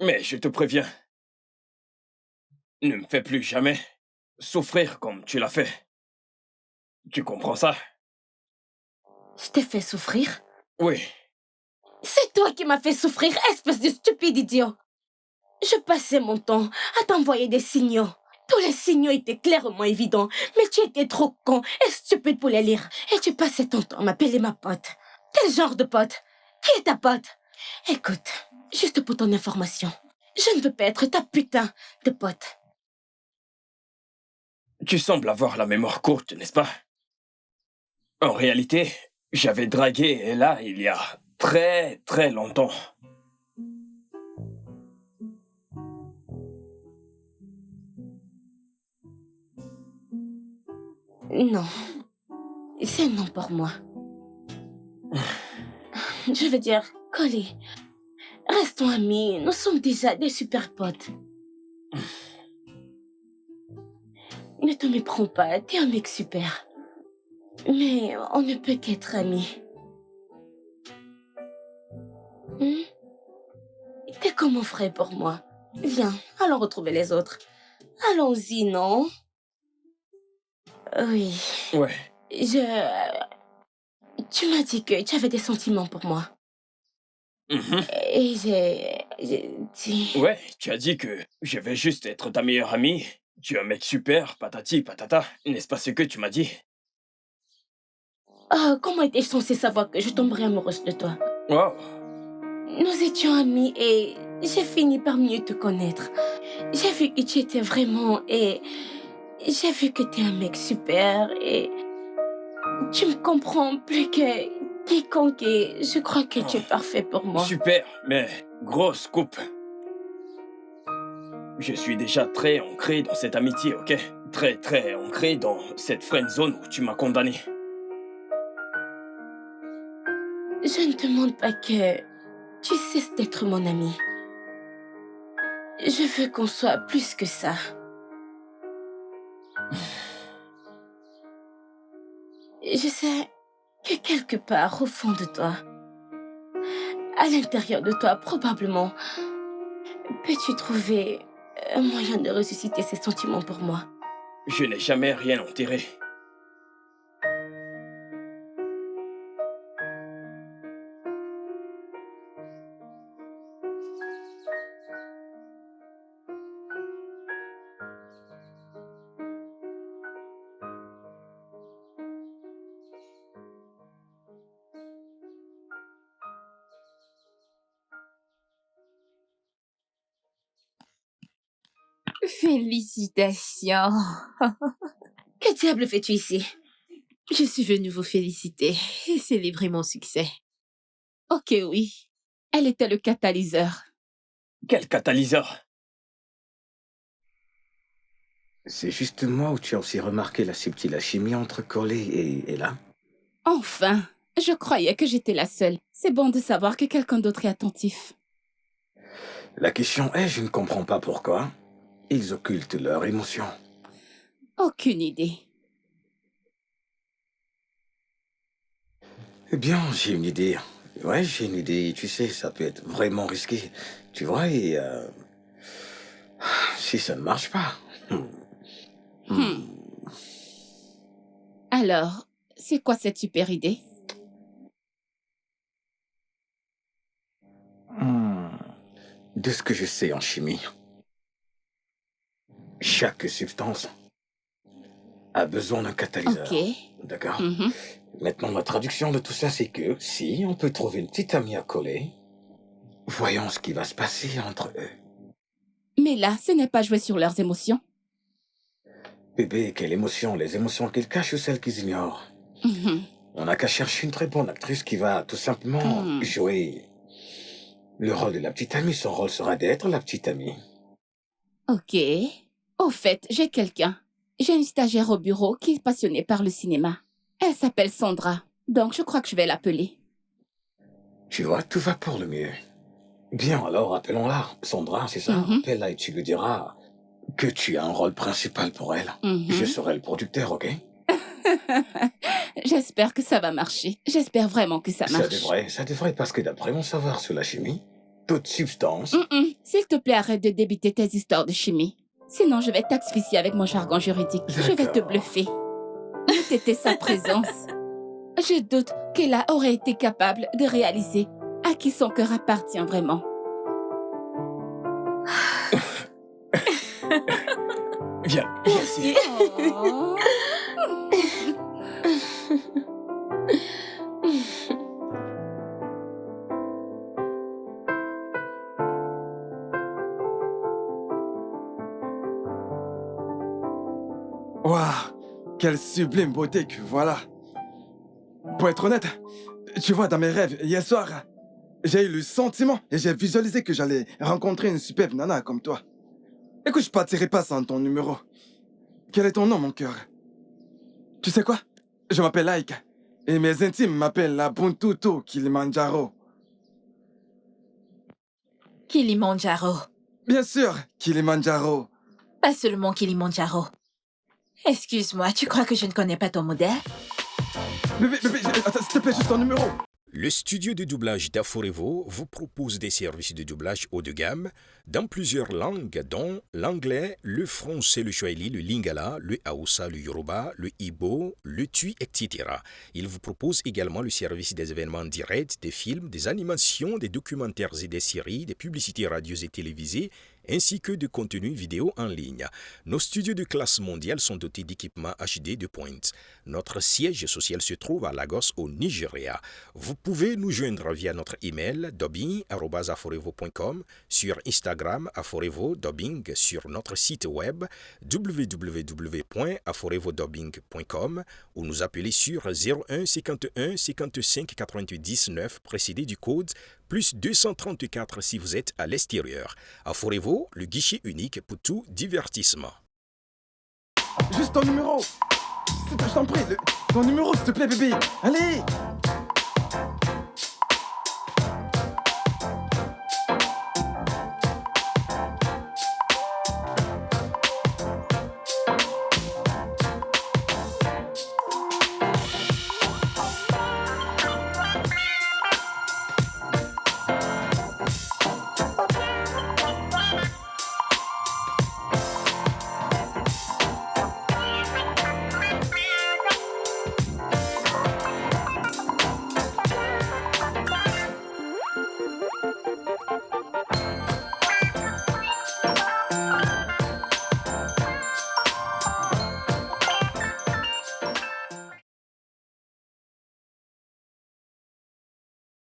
Mais je te préviens, ne me fais plus jamais souffrir comme tu l'as fait. Tu comprends ça? Je t'ai fait souffrir? Oui. C'est toi qui m'as fait souffrir, espèce de stupide idiot! Je passais mon temps à t'envoyer des signaux. Tous les signaux étaient clairement évidents, mais tu étais trop con et stupide pour les lire. Et tu passais ton temps à m'appeler ma pote. Quel genre de pote? Qui est ta pote? Écoute, juste pour ton information, je ne veux pas être ta putain de pote. Tu sembles avoir la mémoire courte, n'est-ce pas? En réalité, j'avais dragué Ella il y a très très longtemps. Non, c'est non pour moi. Je veux dire, Collie, restons amis, nous sommes déjà des super potes. Ne te méprends pas, t'es un mec super. Mais on ne peut qu'être amis. T'es comme mon frère pour moi. Viens, allons retrouver les autres. Allons-y, non? Oui. Ouais. Tu m'as dit que tu avais des sentiments pour moi. Et j'ai dit... Ouais, tu as dit que je vais juste être ta meilleure amie. Tu es un mec super, patati patata. N'est-ce pas ce que tu m'as dit? Oh, comment étais-je censée savoir que je tomberais amoureuse de toi? Wow. Nous étions amis et j'ai fini par mieux te connaître. J'ai vu que tu étais vraiment et j'ai vu que tu es un mec super et tu me comprends plus que quiconque et je crois que tu es parfait pour moi. Super, mais grosse coupe. Je suis déjà très ancré dans cette amitié, ok? Très très ancré dans cette friend zone où tu m'as condamné. Je ne demande pas que tu cesses d'être mon ami. Je veux qu'on soit plus que ça. Je sais que quelque part au fond de toi, à l'intérieur de toi probablement, peux-tu trouver un moyen de ressusciter ces sentiments pour moi? Je n'ai jamais rien enterré. Félicitations. Que diable fais-tu ici? Je suis venue vous féliciter et célébrer mon succès. Ok, oui. Elle était le catalyseur. Quel catalyseur? C'est juste moi où tu as aussi remarqué la subtile alchimie entre Collie et Ella? Enfin, je croyais que j'étais la seule. C'est bon de savoir que quelqu'un d'autre est attentif. La question est, je ne comprends pas pourquoi ils occultent leurs émotions. Aucune idée. Eh bien, j'ai une idée. Ouais, j'ai une idée. Tu sais, ça peut être vraiment risqué. Tu vois, et si ça ne marche pas... Alors, c'est quoi cette super idée? De ce que je sais en chimie, chaque substance a besoin d'un catalyseur. Ok. D'accord? Maintenant, la traduction de tout ça, c'est que si on peut trouver une petite amie à coller, voyons ce qui va se passer entre eux. Mais là, ce n'est pas jouer sur leurs émotions. Bébé, quelle émotion? Les émotions qu'ils cachent ou celles qu'ils ignorent? On n'a qu'à chercher une très bonne actrice qui va tout simplement jouer le rôle de la petite amie. Son rôle sera d'être la petite amie. Ok. Au fait, j'ai quelqu'un. J'ai une stagiaire au bureau qui est passionnée par le cinéma. Elle s'appelle Sandra. Donc, je crois que je vais l'appeler. Tu vois, tout va pour le mieux. Bien, alors appelons-la. Sandra, c'est ça? Appelle-la et tu lui diras que tu as un rôle principal pour elle. Mhm. Je serai le producteur, ok? J'espère que ça va marcher. J'espère vraiment que ça marche. Ça devrait, parce que d'après mon savoir sur la chimie, toute substance... S'il te plaît, arrête de débiter tes histoires de chimie. Sinon, je vais t'asphyxier avec mon jargon juridique. Je vais te bluffer. N'eût été sa présence. Je doute qu'elle aurait été capable de réaliser à qui son cœur appartient vraiment. Viens, ici. Oh. Waouh, quelle sublime beauté que voilà. Pour être honnête, tu vois, dans mes rêves, hier soir, j'ai eu le sentiment et j'ai visualisé que j'allais rencontrer une superbe nana comme toi. Écoute, je partirai pas sans ton numéro. Quel est ton nom, mon cœur? Tu sais quoi? Je m'appelle Ike. Et mes intimes m'appellent la Buntutu Kilimanjaro. Kilimanjaro. Bien sûr, Kilimanjaro. Pas seulement Kilimanjaro. Excuse-moi, tu crois que je ne connais pas ton modèle? Bébé, attends, s'il te plaît, juste ton numéro. Le studio de doublage d'Aforevo vous propose des services de doublage haut de gamme dans plusieurs langues, dont l'anglais, le français, le swahili, le lingala, le hausa, le yoruba, le igbo, le tui, etc. Il vous propose également le service des événements directs, des films, des animations, des documentaires et des séries, des publicités radio et télévisées, ainsi que de contenus vidéo en ligne. Nos studios de classe mondiale sont dotés d'équipements HD de pointe. Notre siège social se trouve à Lagos, au Nigeria. Vous pouvez nous joindre via notre email dubbing@aforevo.com, sur Instagram Aforevo Dubbing, sur notre site web www.aforevodubbing.com ou nous appeler sur 01 51 55 88 19 précédé du code plus 234 si vous êtes à l'extérieur. Aforevo, le guichet unique pour tout divertissement. Juste ton numéro. Je t'en prie, ton numéro, s'il te plaît, bébé. Allez.